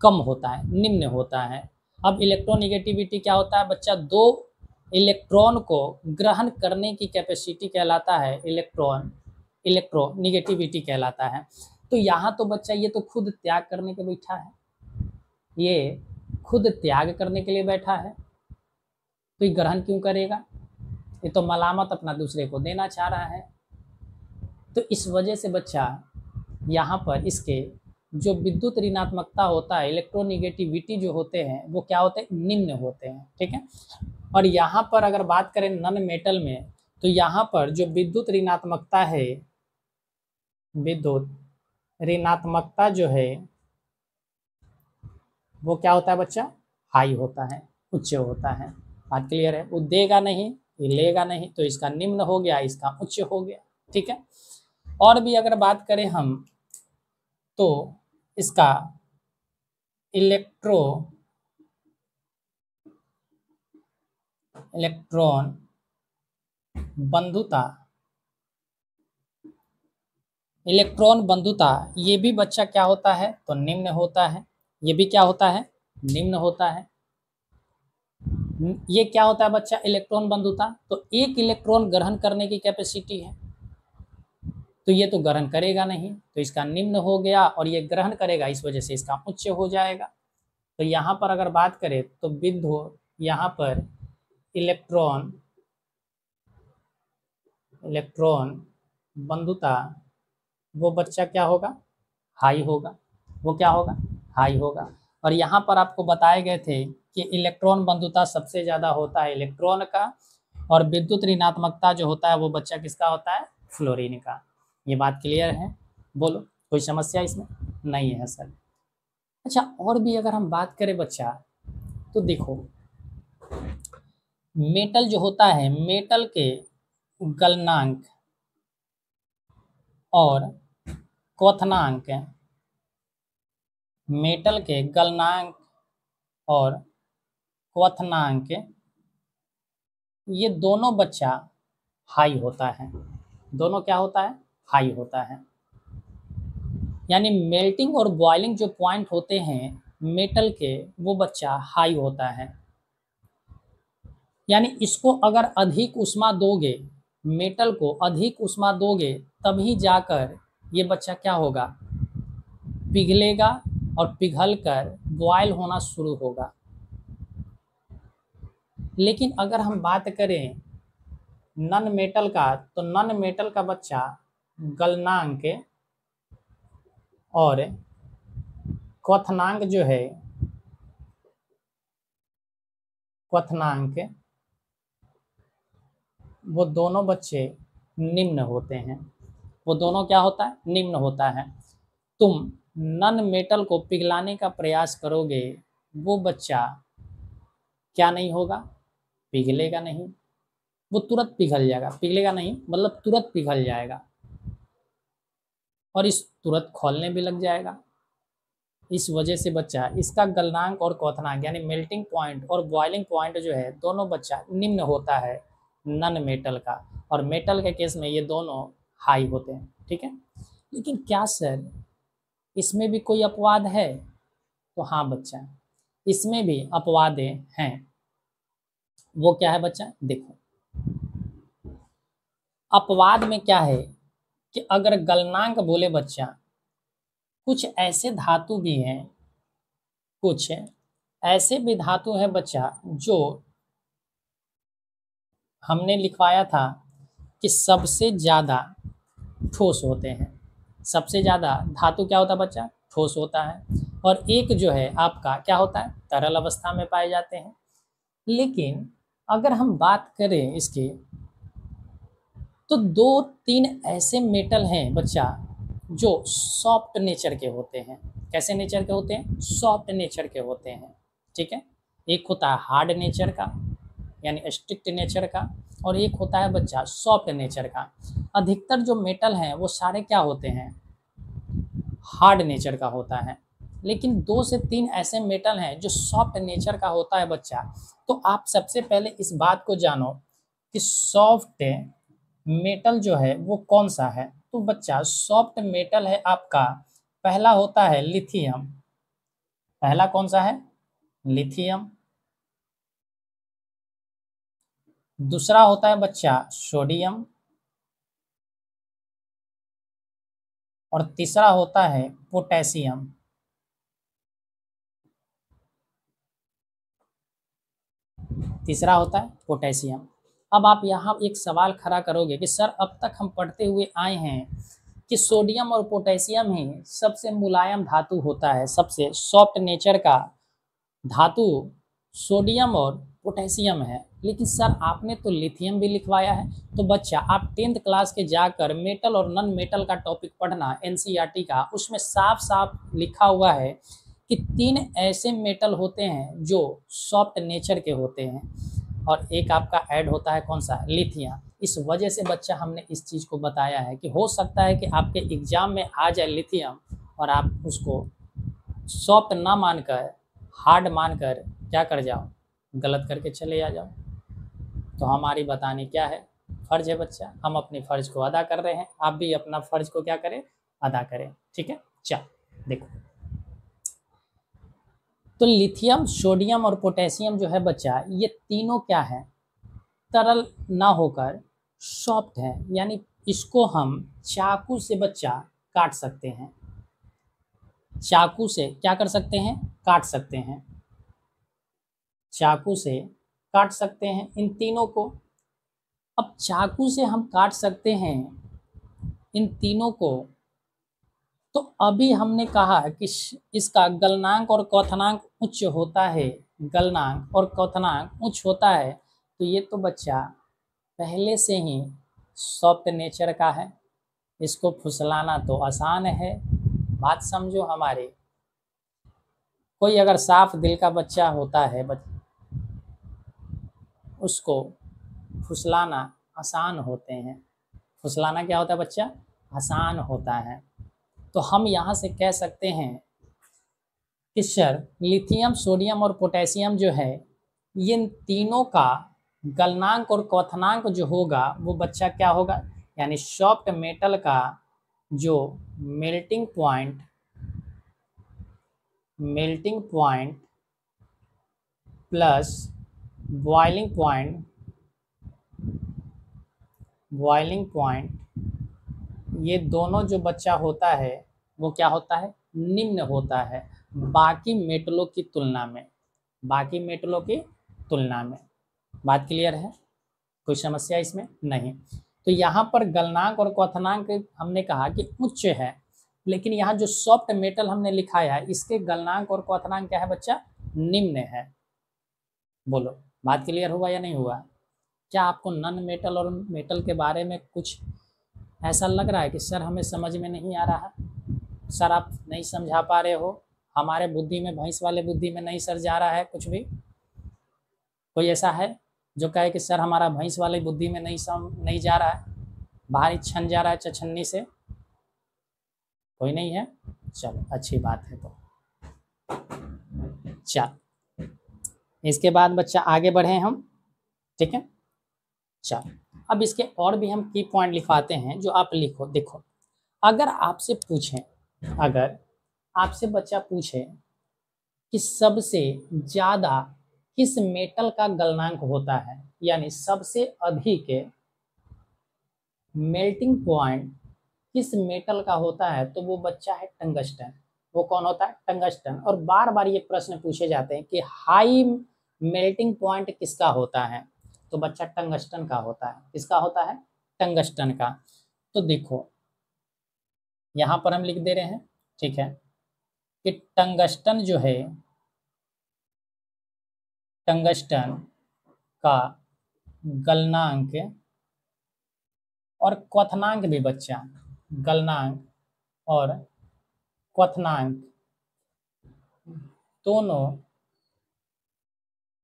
कम होता है, निम्न होता है। अब इलेक्ट्रोनिगेटिविटी क्या होता है बच्चा? दो इलेक्ट्रॉन को ग्रहण करने की कैपेसिटी कहलाता है इलेक्ट्रोनिगेटिविटी कहलाता है। तो यहाँ तो बच्चा ये तो खुद त्याग करने के बैठा है, ये खुद त्याग करने के लिए बैठा है, तो ये ग्रहण क्यों करेगा? ये तो मलामत अपना दूसरे को देना चाह रहा है। तो इस वजह से बच्चा यहाँ पर इसके जो विद्युत ऋणात्मकता होता है, इलेक्ट्रोनिगेटिविटी जो होते हैं वो क्या होते हैं? निम्न होते हैं, ठीक है। और यहाँ पर अगर बात करें नॉन मेटल में तो यहाँ पर जो विद्युत ऋणात्मकता है, विद्युत ऋणात्मकता जो है वो क्या होता है बच्चा? हाई होता है, उच्च होता है। बात क्लियर है? वो देगा नहीं, ये लेगा नहीं, तो इसका निम्न हो गया, इसका उच्च हो गया, ठीक है। और भी अगर बात करें हम तो इसका इलेक्ट्रॉन बंधुता ये भी बच्चा क्या होता है? तो निम्न होता है। ये भी क्या होता है? निम्न होता है। ये क्या होता है बच्चा? इलेक्ट्रॉन बंधुता। तो एक इलेक्ट्रॉन ग्रहण करने की कैपेसिटी है, तो ये तो ग्रहण करेगा नहीं, तो इसका निम्न हो गया, और ये ग्रहण करेगा, इस वजह से इसका उच्च हो जाएगा। तो यहाँ पर अगर बात करें तो विद्युत यहाँ पर इलेक्ट्रॉन बंधुता वो बच्चा क्या होगा? हाई होगा। वो क्या होगा? हाई होगा। और यहाँ पर आपको बताए गए थे कि इलेक्ट्रॉन बंधुता सबसे ज़्यादा होता है इलेक्ट्रॉन का, और विद्युत ऋणात्मकता जो होता है वो बच्चा किसका होता है? फ्लोरीन का। ये बात क्लियर है? बोलो, कोई समस्या इसमें? नहीं है सर। अच्छा, और भी अगर हम बात करें बच्चा तो देखो, मेटल जो होता है, मेटल के गलनांक और क्वथनांक, मेटल के गलनांक और क्वथनांक ये दोनों बच्चा हाई होता है। दोनों क्या होता है? हाई होता है। यानी मेल्टिंग और बॉइलिंग जो पॉइंट होते हैं मेटल के, वो बच्चा हाई होता है। यानी इसको अगर अधिक ऊष्मा दोगे, मेटल को अधिक ऊष्मा दोगे, तभी जाकर ये बच्चा क्या होगा, पिघलेगा और पिघल कर बॉयल होना शुरू होगा। लेकिन अगर हम बात करें नन मेटल का, तो नन मेटल का बच्चा गलनांक और क्वथनांक जो है, क्वथनांक वो दोनों बच्चे निम्न होते हैं। वो दोनों क्या होता है, निम्न होता है। तुम नन मेटल को पिघलाने का प्रयास करोगे, वो बच्चा क्या नहीं होगा, पिघलेगा नहीं, वो तुरंत पिघल जाएगा। पिघलेगा नहीं मतलब तुरंत पिघल जाएगा और इस तुरंत खोलने भी लग जाएगा। इस वजह से बच्चा इसका गलनांक और क्वथनांक यानी मेल्टिंग पॉइंट और बॉइलिंग पॉइंट जो है दोनों बच्चा निम्न होता है नन मेटल का, और मेटल के केस में ये दोनों हाई होते हैं। ठीक है, लेकिन क्या सर इसमें भी कोई अपवाद है? तो हाँ बच्चा, इसमें भी अपवाद हैं। वो क्या है बच्चा, देखो अपवाद में क्या है कि अगर गलनांक बोले बच्चा, कुछ ऐसे धातु भी हैं, कुछ ऐसे भी धातु हैं बच्चा जो हमने लिखवाया था कि सबसे ज़्यादा ठोस होते हैं। सबसे ज़्यादा धातु क्या होता है बच्चा, ठोस होता है, और एक जो है आपका क्या होता है, तरल अवस्था में पाए जाते हैं। लेकिन अगर हम बात करें इसकी, तो 2-3 ऐसे मेटल हैं बच्चा जो सॉफ्ट नेचर के होते हैं। कैसे नेचर के होते हैं, सॉफ्ट नेचर के होते हैं। ठीक है, एक होता है हार्ड नेचर का यानी स्ट्रिक्ट नेचर का, और एक होता है बच्चा सॉफ्ट नेचर का। अधिकतर जो मेटल हैं वो सारे क्या होते हैं, हार्ड नेचर का होता है। लेकिन 2 से 3 ऐसे मेटल हैं जो सॉफ्ट नेचर का होता है बच्चा। तो आप सबसे पहले इस बात को जानो कि सॉफ्ट मेटल जो है वो कौन सा है। तो बच्चा सॉफ्ट मेटल है आपका, पहला होता है लिथियम। पहला कौन सा है, लिथियम। दूसरा होता है बच्चा सोडियम, और तीसरा होता है पोटेशियम। तीसरा होता है पोटेशियम। अब आप यहाँ एक सवाल खड़ा करोगे कि सर अब तक हम पढ़ते हुए आए हैं कि सोडियम और पोटेशियम ही सबसे मुलायम धातु होता है, सबसे सॉफ्ट नेचर का धातु सोडियम और पोटेशियम है। लेकिन सर आपने तो लिथियम भी लिखवाया है। तो बच्चा आप 10th क्लास के जाकर मेटल और नॉन मेटल का टॉपिक पढ़ना एनसीईआरटी का, उसमें साफ साफ लिखा हुआ है कि 3 ऐसे मेटल होते हैं जो सॉफ्ट नेचर के होते हैं, और एक आपका ऐड होता है कौन सा, लिथियम। इस वजह से बच्चा हमने इस चीज़ को बताया है कि हो सकता है कि आपके एग्जाम में आ जाए लिथियम और आप उसको सॉफ्ट ना मानकर हार्ड मानकर क्या कर जाओ, गलत करके चले आ जाओ। तो हमारी बताने क्या है, फर्ज है बच्चा, हम अपने फर्ज को अदा कर रहे हैं, आप भी अपना फर्ज को क्या करें, अदा करें। ठीक है, चल देखो, तो लिथियम सोडियम और पोटेशियम जो है बच्चा, ये तीनों क्या है, तरल ना होकर सॉफ्ट है, यानी इसको हम चाकू से बच्चा काट सकते हैं। चाकू से क्या कर सकते हैं, काट सकते हैं, चाकू से काट सकते हैं इन तीनों को। अब चाकू से हम काट सकते हैं इन तीनों को, तो अभी हमने कहा कि इसका गलनांक और क्वथनांक उच्च होता है, गलनांक और क्वथनांक उच्च होता है। तो ये तो बच्चा पहले से ही सॉफ्ट नेचर का है, इसको फुसलाना तो आसान है। बात समझो हमारे, कोई अगर साफ दिल का बच्चा होता है उसको फुसलाना आसान होते हैं। फुसलाना क्या होता है बच्चा, आसान होता है। तो हम यहाँ से कह सकते हैं कि सर लिथियम सोडियम और पोटेशियम जो है, इन तीनों का गलनांक और क्वथनांक जो होगा वो बच्चा क्या होगा, यानी सॉफ्ट मेटल का जो melting point plus boiling point ये दोनों जो बच्चा होता है वो क्या होता है, निम्न होता है बाकी मेटलों की तुलना में, बाकी मेटलों की तुलना में। बात क्लियर है, कोई समस्या इसमें नहीं। तो यहाँ पर गलनांक और क्वथनांक हमने कहा कि उच्च है, लेकिन यहाँ जो सॉफ्ट मेटल हमने लिखाया है इसके गलनांक और क्वथनांक क्या है बच्चा, निम्न है। बोलो बात क्लियर हुआ या नहीं हुआ? क्या आपको नन मेटल और मेटल के बारे में कुछ ऐसा लग रहा है कि सर हमें समझ में नहीं आ रहा, सर आप नहीं समझा पा रहे हो, हमारे बुद्धि में, भैंस वाले बुद्धि में नहीं सर जा रहा है कुछ भी? कोई ऐसा है जो कहे कि सर हमारा भैंस वाले बुद्धि में नहीं जा रहा है, बाहर ही छन जा रहा है छन्नी से? कोई नहीं है, चलो अच्छी बात है। तो चल इसके बाद बच्चा आगे बढ़े हम, ठीक है। चल अब इसके और भी हम की पॉइंट लिखवाते हैं जो आप लिखो। देखो अगर आपसे पूछें, अगर आपसे बच्चा पूछे कि सबसे ज्यादा किस मेटल का गलनांक होता है, यानी सबसे अधिक मेल्टिंग पॉइंट किस मेटल का होता है, तो वो बच्चा है टंगस्टन। वो कौन होता है, टंगस्टन। और बार बार ये प्रश्न पूछे जाते हैं कि हाई मेल्टिंग पॉइंट किसका होता है, तो बच्चा टंगस्टन का होता है। किसका होता है, टंगस्टन का। तो देखो यहाँ पर हम लिख दे रहे हैं, ठीक है, कि टंगस्टन जो है, टंगस्टन का गलनांक और क्वथनांक भी बच्चा, गलनांक और क्वथनांक दोनों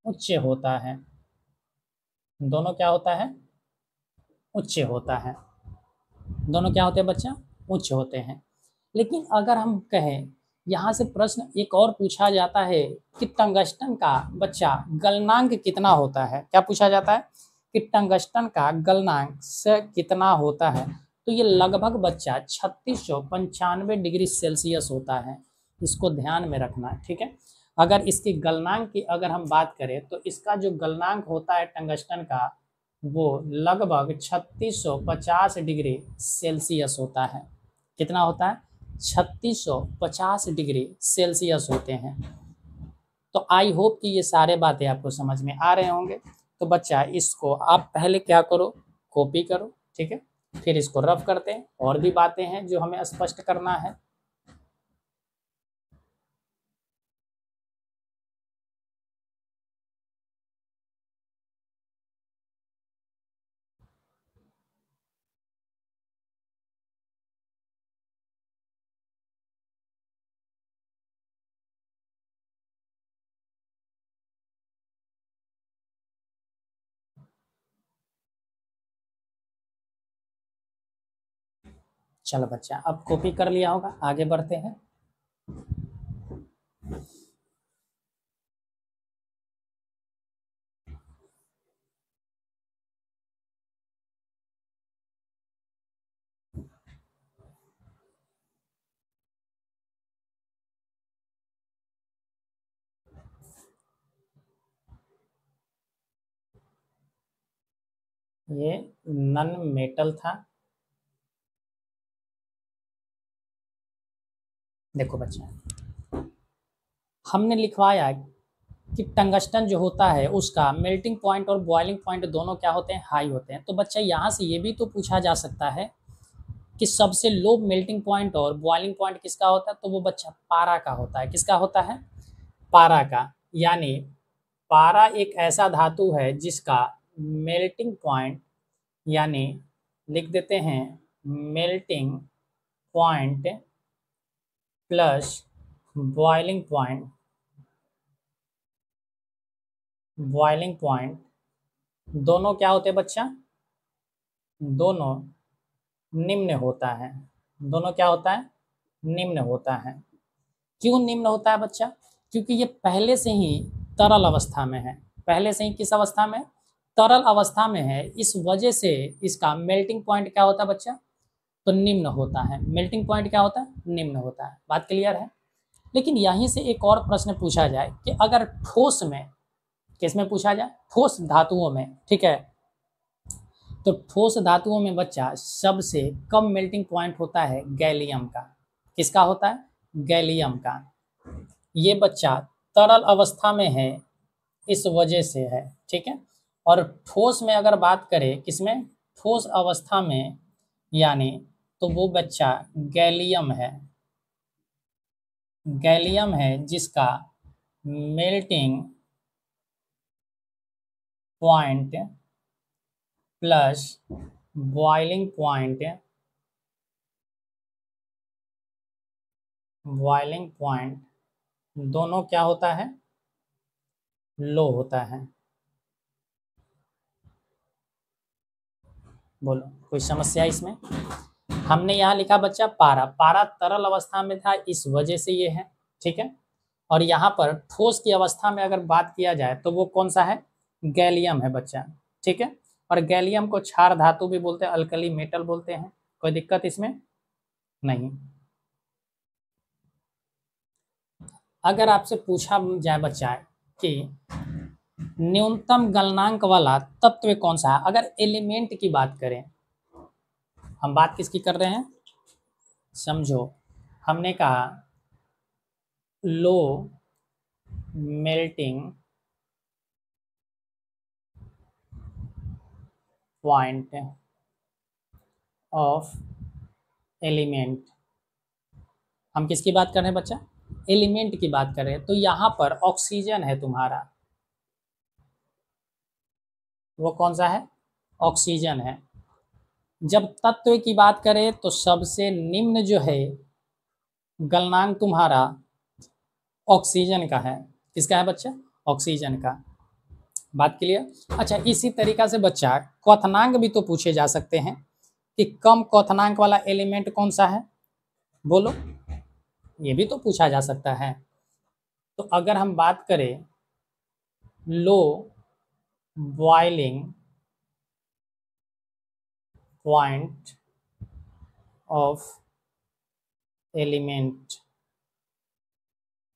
उच्च होता है। दोनों क्या होता है, उच्च होता है। दोनों क्या होते हैं बच्चा, उच्च होते हैं। लेकिन अगर हम कहें, यहाँ से प्रश्न एक और पूछा जाता है कि टंगस्टन का बच्चा गलनांक कितना होता है। क्या पूछा जाता है कि टंगस्टन का गलनांक से कितना होता है, तो ये लगभग बच्चा 3695 डिग्री सेल्सियस होता है। इसको ध्यान में रखना, ठीक है। अगर इसकी गलनांक की अगर हम बात करें तो इसका जो गलनांक होता है टंगस्टन का, वो लगभग 3650 डिग्री सेल्सियस होता है। कितना होता है, 3650 डिग्री सेल्सियस होते हैं। तो आई होप कि ये सारे बातें आपको समझ में आ रहे होंगे। तो बच्चा इसको आप पहले क्या करो, कॉपी करो, ठीक है, फिर इसको रफ करते हैं। और भी बातें हैं जो हमें स्पष्ट करना है। चलो बच्चा अब कॉपी कर लिया होगा, आगे बढ़ते हैं। ये नन मेटल था। देखो बच्चा हमने लिखवाया कि टंगस्टन जो होता है उसका मेल्टिंग पॉइंट और बॉइलिंग पॉइंट दोनों क्या होते हैं, हाई होते हैं। तो बच्चा यहाँ से ये भी तो पूछा जा सकता है कि सबसे लो मेल्टिंग पॉइंट और बॉइलिंग पॉइंट किसका होता है, तो वो बच्चा पारा का होता है। किसका होता है, पारा का। यानी पारा एक ऐसा धातु है जिसका मेल्टिंग पॉइंट, यानी लिख देते हैं melting point plus boiling point, boiling point दोनों क्या होते हैं बच्चा, दोनों निम्न होता है। दोनों क्या होता है, निम्न होता है। क्यों निम्न होता है बच्चा, क्योंकि ये पहले से ही तरल अवस्था में है। पहले से ही किस अवस्था में, तरल अवस्था में है। इस वजह से इसका मेल्टिंग पॉइंट क्या होता है बच्चा, तो निम्न होता है। मेल्टिंग पॉइंट क्या होता है, निम्न होता है। बात क्लियर है। लेकिन यहीं से एक और प्रश्न पूछा जाए कि अगर ठोस में, किस में पूछा जाए, ठोस धातुओं में, ठीक है, तो ठोस धातुओं में बच्चा सबसे कम मेल्टिंग पॉइंट होता है गैलियम का। किसका होता है? गैलियम का। ये बच्चा तरल अवस्था में है, इस वजह से है, ठीक है। और ठोस में अगर बात करें, किसमें? ठोस अवस्था में, यानी तो वो बच्चा गैलियम है। गैलियम है जिसका melting point plus boiling point, दोनों क्या होता है? लो होता है। बोलो, कोई समस्या इसमें? हमने यहाँ लिखा बच्चा पारा, पारा तरल अवस्था में था, इस वजह से ये है, ठीक है। और यहाँ पर ठोस की अवस्था में अगर बात किया जाए तो वो कौन सा है? गैलियम है बच्चा, ठीक है। और गैलियम को क्षार धातु भी बोलते हैं, अल्कली मेटल बोलते हैं। कोई दिक्कत इसमें नहीं। अगर आपसे पूछा जाए बच्चा कि न्यूनतम गलनांक वाला तत्व कौन सा है, अगर एलिमेंट की बात करें, हम बात किसकी कर रहे हैं? समझो, हमने कहा low melting point of element. हम किसकी बात कर रहे हैं बच्चा? एलिमेंट की बात कर रहे हैं। तो यहाँ पर ऑक्सीजन है तुम्हारा, वो कौन सा है? ऑक्सीजन है। जब तत्व की बात करें तो सबसे निम्न जो है गलनांक तुम्हारा ऑक्सीजन का है। किसका है बच्चा? ऑक्सीजन का। बात क्लियर? अच्छा, इसी तरीका से बच्चा क्वथनांक भी तो पूछे जा सकते हैं कि कम क्वथनांक वाला एलिमेंट कौन सा है, बोलो, ये भी तो पूछा जा सकता है। तो अगर हम बात करें low boiling point of element,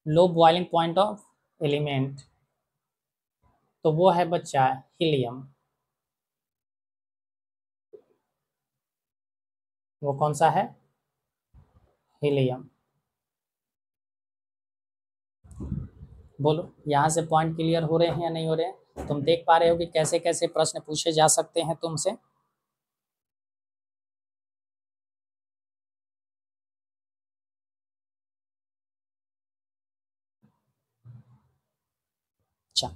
low boiling point of element, तो वो है बच्चा हीलियम। वो कौन सा है? हीलियम। बोलो, यहाँ से पॉइंट क्लियर हो रहे हैं या नहीं हो रहे हैं? तुम देख पा रहे हो कि कैसे कैसे प्रश्न पूछे जा सकते हैं तुमसे। अच्छा,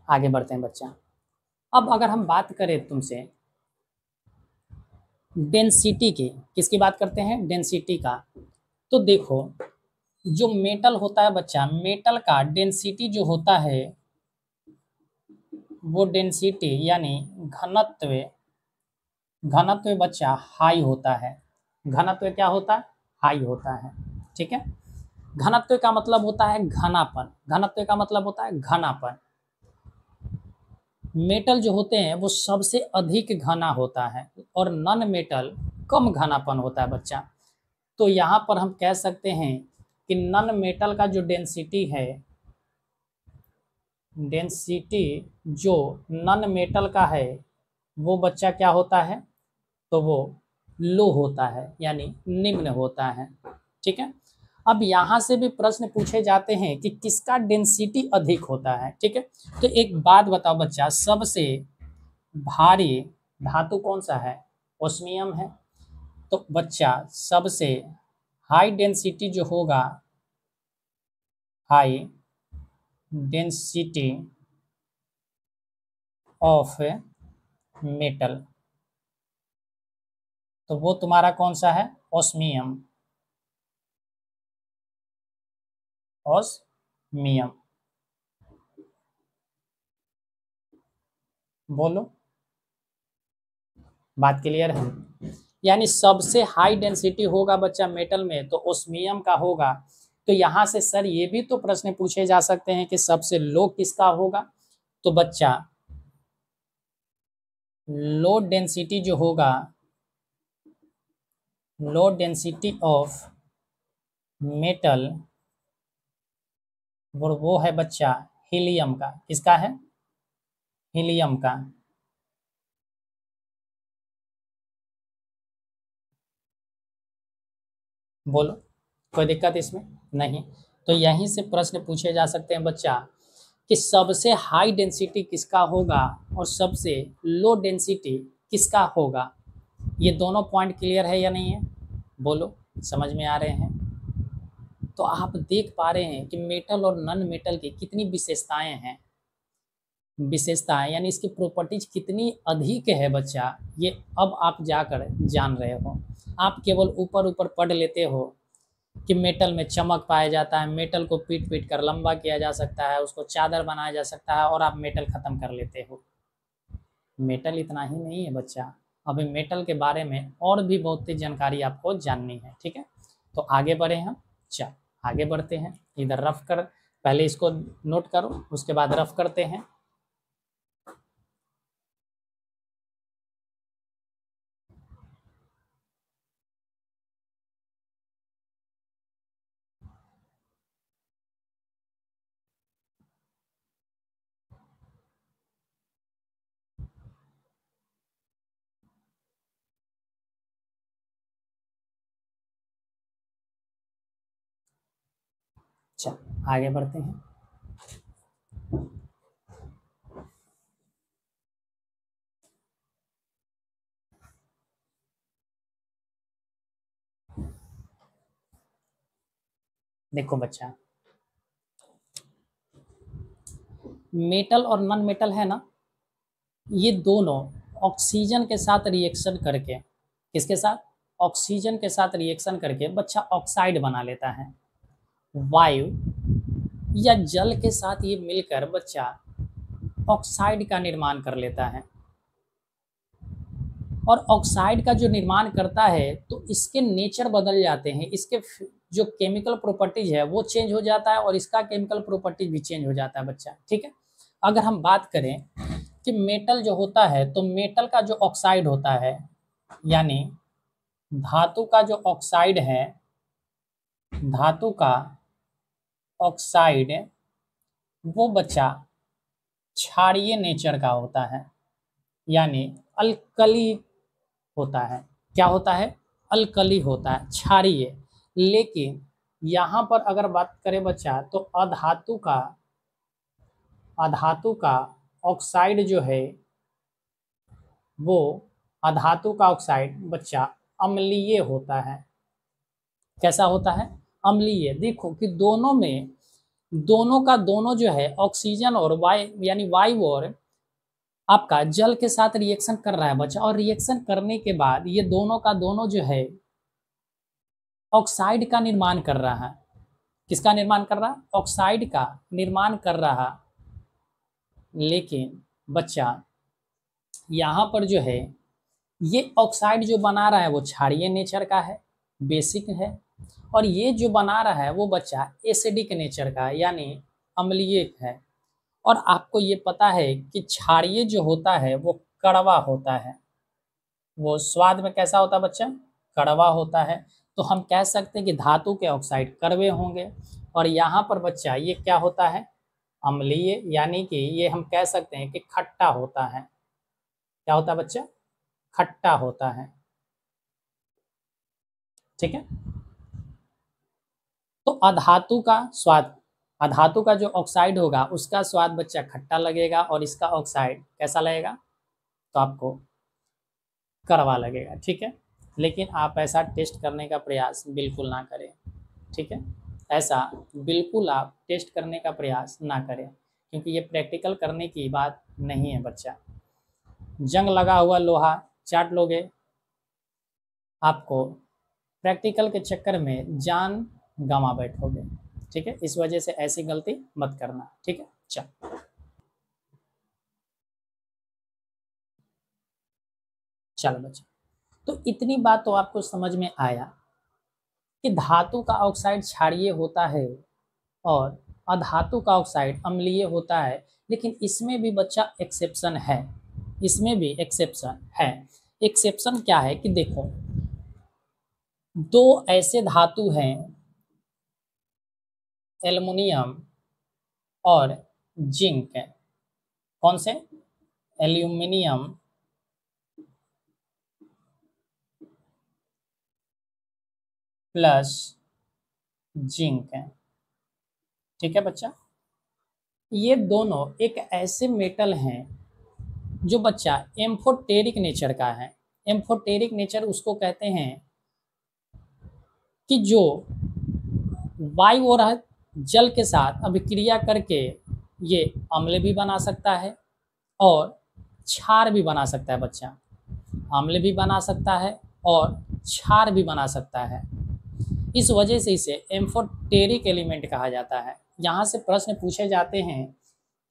आगे बढ़ते हैं बच्चा। अब अगर हम बात करें तुमसे डेंसिटी की, किसकी बात करते हैं? डेंसिटी का। तो देखो, जो मेटल होता है बच्चा, मेटल का डेंसिटी जो होता है, वो डेंसिटी यानी घनत्व, घनत्व बच्चा हाई होता है। घनत्व क्या होता है? हाई होता है, ठीक है। घनत्व का मतलब होता है घनापन, घनत्व का मतलब होता है घनापन। मेटल जो होते हैं वो सबसे अधिक घना होता है और नॉन मेटल कम घनापन होता है बच्चा। तो यहाँ पर हम कह सकते हैं कि नॉन मेटल का जो डेंसिटी है, डेंसिटी जो नॉन मेटल का है, वो बच्चा क्या होता है? तो वो लो होता है, यानी निम्न होता है, ठीक है। अब यहाँ से भी प्रश्न पूछे जाते हैं कि किसका डेंसिटी अधिक होता है, ठीक है। तो एक बात बताओ बच्चा, सबसे भारी धातु कौन सा है? ओस्मियम है। तो बच्चा सबसे हाई डेंसिटी जो होगा, हाई डेंसिटी ऑफ मेटल, तो वो तुम्हारा कौन सा है? Osmium, osmium. बोलो, बात क्लियर है? यानी सबसे हाई डेंसिटी होगा बच्चा मेटल में तो ओस्मियम का होगा। तो यहाँ से सर ये भी तो प्रश्न पूछे जा सकते हैं कि सबसे लो किसका होगा? तो बच्चा लो डेंसिटी जो होगा, लो डेंसिटी ऑफ मेटल, वो है बच्चा हीलियम का। किसका है? हीलियम का। बोलो, कोई दिक्कत इसमें नहीं। तो यहीं से प्रश्न पूछे जा सकते हैं बच्चा कि सबसे हाई डेंसिटी किसका होगा और सबसे लो डेंसिटी किसका होगा। ये दोनों पॉइंट क्लियर है या नहीं है, बोलो, समझ में आ रहे हैं। तो आप देख पा रहे हैं कि मेटल और नॉन मेटल की कितनी विशेषताएं हैं, विशेषताएं यानी इसकी प्रॉपर्टीज कितनी अधिक है बच्चा, ये अब आप जाकर जान रहे हो। आप केवल ऊपर ऊपर पढ़ लेते हो कि मेटल में चमक पाया जाता है, मेटल को पीट पीट कर लंबा किया जा सकता है, उसको चादर बनाया जा सकता है, और आप मेटल खत्म कर लेते हो। मेटल इतना ही नहीं है बच्चा, अभी मेटल के बारे में और भी बहुत सी जानकारी आपको जाननी है, ठीक है। तो आगे बढ़े हम, चल आगे बढ़ते हैं। इधर रफ कर, पहले इसको नोट करो, उसके बाद रफ करते हैं। चल आगे बढ़ते हैं। देखो बच्चा, मेटल और नॉन मेटल है ना, ये दोनों ऑक्सीजन के साथ रिएक्शन करके, किसके साथ, ऑक्सीजन के साथ रिएक्शन करके बच्चा ऑक्साइड बना लेता है। वायु या जल के साथ ये मिलकर बच्चा ऑक्साइड का निर्माण कर लेता है। और ऑक्साइड का जो निर्माण करता है तो इसके नेचर बदल जाते हैं, इसके जो केमिकल प्रॉपर्टीज है वो चेंज हो जाता है, और इसका केमिकल प्रॉपर्टीज भी चेंज हो जाता है बच्चा, ठीक है। अगर हम बात करें कि मेटल जो होता है, तो मेटल का जो ऑक्साइड होता है, यानी धातु का जो ऑक्साइड है, धातु का ऑक्साइड, वो बच्चा क्षारीय नेचर का होता है, यानी अल्कली होता है। क्या होता है, अल्कली होता है, क्षारीय। लेकिन यहाँ पर अगर बात करें बच्चा, तो अधातु का ऑक्साइड जो है, वो अधातु का ऑक्साइड बच्चा अम्लीय होता है। कैसा होता है, अम्लीय। देखो कि दोनों में, दोनों का दोनों जो है ऑक्सीजन और वायु यानी वायु और आपका जल के साथ रिएक्शन कर रहा है बच्चा, और रिएक्शन करने के बाद ये दोनों का दोनों जो है ऑक्साइड का निर्माण कर रहा है। किसका निर्माण कर रहा है, ऑक्साइड का निर्माण कर रहा। लेकिन बच्चा यहाँ पर जो है ये ऑक्साइड जो बना रहा है वो क्षारीय नेचर का है, बेसिक है। और ये जो बना रहा है वो बच्चा एसिडिक नेचर का है, यानी अम्लीय है। और आपको ये पता है कि क्षारीय जो होता है वो कड़वा होता है, वो स्वाद में कैसा होता है बच्चा, कड़वा होता है। तो हम कह सकते हैं कि धातु के ऑक्साइड कड़वे होंगे, और यहाँ पर बच्चा ये क्या होता है, अम्लीय, यानी कि ये हम कह सकते हैं कि खट्टा होता है। क्या होता है बच्चा, खट्टा होता है, ठीक है। तो अधातु का स्वाद, अधातु का जो ऑक्साइड होगा उसका स्वाद बच्चा खट्टा लगेगा, और इसका ऑक्साइड कैसा लगेगा, तो आपको कड़वा लगेगा, ठीक है। लेकिन आप ऐसा टेस्ट करने का प्रयास बिल्कुल ना करें, ठीक है। ऐसा बिल्कुल आप टेस्ट करने का प्रयास ना करें, क्योंकि ये प्रैक्टिकल करने की बात नहीं है बच्चा। जंग लगा हुआ लोहा चाट लोगे, आपको प्रैक्टिकल के चक्कर में जान गंवा बैठोगे, ठीक है। इस वजह से ऐसी गलती मत करना, ठीक है। चल चलो बच्चा, तो इतनी बात तो आपको समझ में आया कि धातु का ऑक्साइड क्षारीय होता है और अधातु का ऑक्साइड अम्लीय होता है। लेकिन इसमें भी बच्चा एक्सेप्शन है, इसमें भी एक्सेप्शन है। एक्सेप्शन क्या है कि देखो, दो ऐसे धातु हैं, एल्युमिनियम और जिंक। कौन से, एल्यूमिनियम प्लस जिंक है। ठीक है बच्चा, ये दोनों एक ऐसे मेटल हैं जो बच्चा एम्फोटेरिक नेचर का है। एम्फोटेरिक नेचर उसको कहते हैं कि जो वायु और जल के साथ अभिक्रिया करके ये अम्ल भी बना सकता है और क्षार भी बना सकता है बच्चा। अम्ल भी बना सकता है और क्षार भी बना सकता है। इस वजह से इसे एम्फोटेरिक एलिमेंट कहा जाता है। यहाँ से प्रश्न पूछे जाते हैं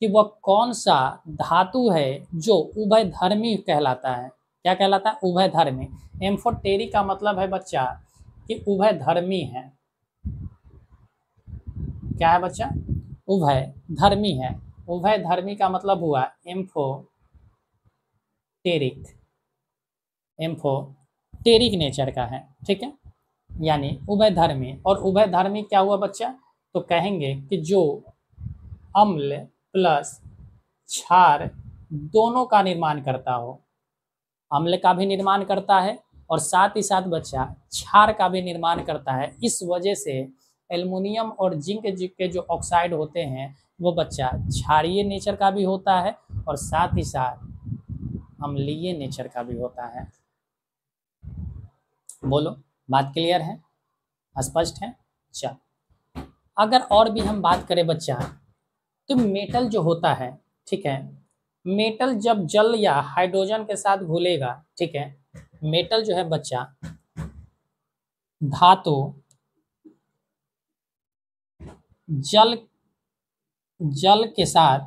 कि वह कौन सा धातु है जो उभयधर्मी कहलाता है। क्या कहलाता है? उभयधर्मी। एम्फोटेरिक का मतलब है बच्चा कि उभयधर्मी है। क्या है बच्चा? उभयधर्मी है। उभयधर्मी का मतलब हुआ एम्फोटेरिक। एम्फोटेरिक नेचर का है। ठीक है, यानी उभयधर्मी। और उभयधर्मी क्या हुआ बच्चा? तो कहेंगे कि जो अम्ल प्लस क्षार दोनों का निर्माण करता हो। अम्ल का भी निर्माण करता है और साथ ही साथ बच्चा क्षार का भी निर्माण करता है। इस वजह से एल्युमिनियम और जिंक के जो ऑक्साइड होते हैं वो बच्चा क्षारीय नेचर का भी होता है और साथ ही साथ अम्लीय नेचर का भी होता है। बोलो, बात क्लियर है? स्पष्ट है? चल, अगर और भी हम बात करें बच्चा, तो मेटल जो होता है, ठीक है, मेटल जब जल या हाइड्रोजन के साथ घुलेगा, ठीक है, मेटल जो है बच्चा धातु जल के साथ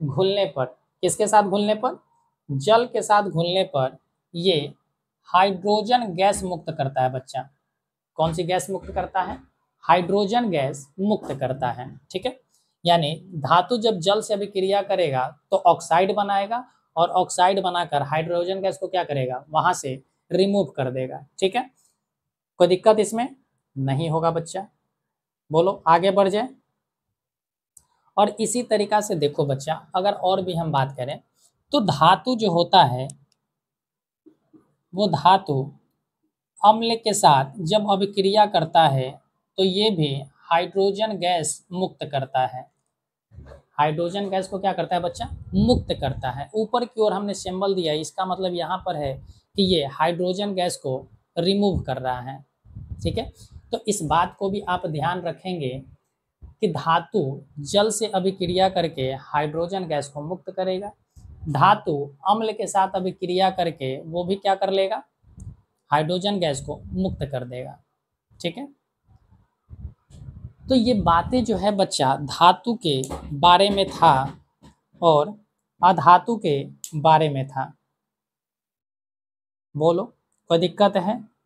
घुलने पर, किसके साथ घुलने पर? जल के साथ घुलने पर ये हाइड्रोजन गैस मुक्त करता है बच्चा। कौन सी गैस मुक्त करता है? हाइड्रोजन गैस मुक्त करता है। ठीक है, यानी धातु जब जल से अभिक्रिया करेगा तो ऑक्साइड बनाएगा और ऑक्साइड बनाकर हाइड्रोजन गैस को क्या करेगा? वहां से रिमूव कर देगा। ठीक है, कोई दिक्कत इसमें नहीं होगा बच्चा। बोलो, आगे बढ़ जाए। और इसी तरीका से देखो बच्चा, अगर और भी हम बात करें तो धातु जो होता है वो धातु अम्ल के साथ जब अभिक्रिया करता है तो ये भी हाइड्रोजन गैस मुक्त करता है। हाइड्रोजन गैस को क्या करता है बच्चा? मुक्त करता है। ऊपर की ओर हमने सिंबल दिया है, इसका मतलब यहाँ पर है कि ये हाइड्रोजन गैस को रिमूव कर रहा है। ठीक है, तो इस बात को भी आप ध्यान रखेंगे कि धातु जल से अभिक्रिया करके हाइड्रोजन गैस को मुक्त करेगा, धातु अम्ल के साथ अभिक्रिया करके वो भी क्या कर लेगा? हाइड्रोजन गैस को मुक्त कर देगा। ठीक है, तो ये बातें जो है बच्चा धातु के बारे में था और अधातु के बारे में था। बोलो, कोई दिक्कत है?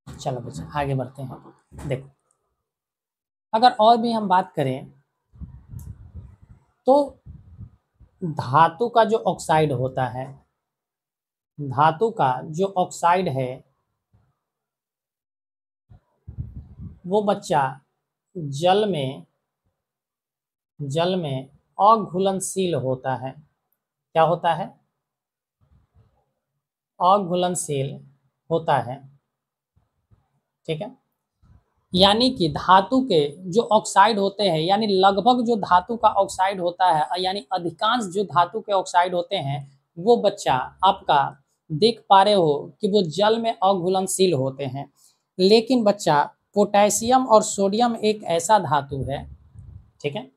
चलो बच्चा आगे बढ़ते हैं। देखो, अगर और भी हम बात करें तो धातु का जो ऑक्साइड होता है, धातु का जो ऑक्साइड है वो बच्चा जल में अघुलनशील होता है। क्या होता है? अघुलनशील होता है। ठीक है, यानी कि धातु के जो ऑक्साइड होते हैं, यानी लगभग जो धातु का ऑक्साइड होता है, यानी अधिकांश जो धातु के ऑक्साइड होते हैं वो बच्चा आपका देख पा रहे हो कि वो जल में अघुलनशील होते हैं। लेकिन बच्चा पोटेशियम और सोडियम एक ऐसा धातु है, ठीक है,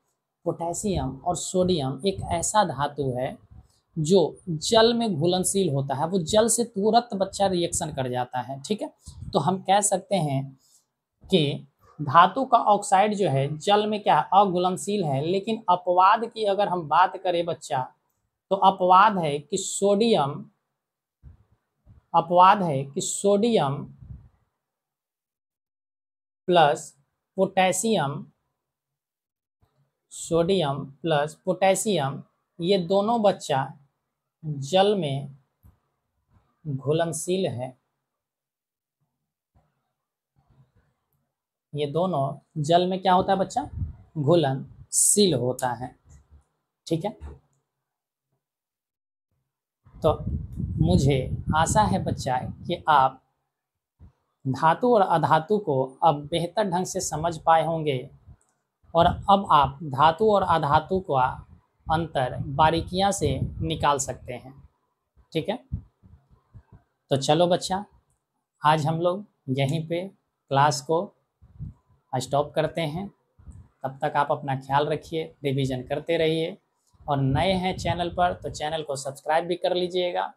पोटेशियम और सोडियम एक ऐसा धातु है जो जल में घुलनशील होता है। वो जल से तुरंत बच्चा रिएक्शन कर जाता है। ठीक है, तो हम कह सकते हैं कि धातु का ऑक्साइड जो है जल में क्या अघुलनशील है। लेकिन अपवाद की अगर हम बात करें बच्चा, तो अपवाद है कि सोडियम अपवाद है कि sodium plus potassium, sodium plus potassium ये दोनों बच्चा जल में घुलनशील है। ये दोनों जल में क्या होता है बच्चा? घुलनशील होता है। ठीक है, तो मुझे आशा है बच्चा कि आप धातु और अधातु को अब बेहतर ढंग से समझ पाए होंगे और अब आप धातु और अधातु का अंतर बारीकियां से निकाल सकते हैं। ठीक है, तो चलो बच्चा, आज हम लोग यहीं पे क्लास को स्टॉप करते हैं। तब तक आप अपना ख्याल रखिए, रिवीजन करते रहिए और नए हैं चैनल पर तो चैनल को सब्सक्राइब भी कर लीजिएगा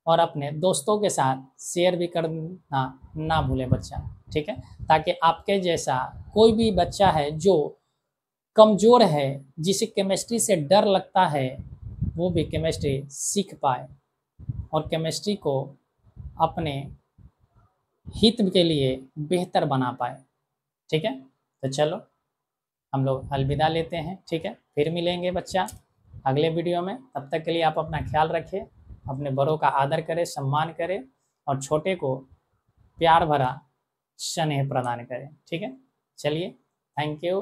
और अपने दोस्तों के साथ शेयर भी करना ना भूलें बच्चा। ठीक है, ताकि आपके जैसा कोई भी बच्चा है जो कमज़ोर है, जिसे केमिस्ट्री से डर लगता है, वो भी केमिस्ट्री सीख पाए और केमिस्ट्री को अपने हित के लिए बेहतर बना पाए। ठीक है, तो चलो हम लोग अलविदा लेते हैं। ठीक है, फिर मिलेंगे बच्चा अगले वीडियो में। तब तक के लिए आप अपना ख्याल रखें, अपने बड़ों का आदर करें, सम्मान करें और छोटे को प्यार भरा स्नेह प्रदान करें। ठीक है, चलिए, थैंक यू।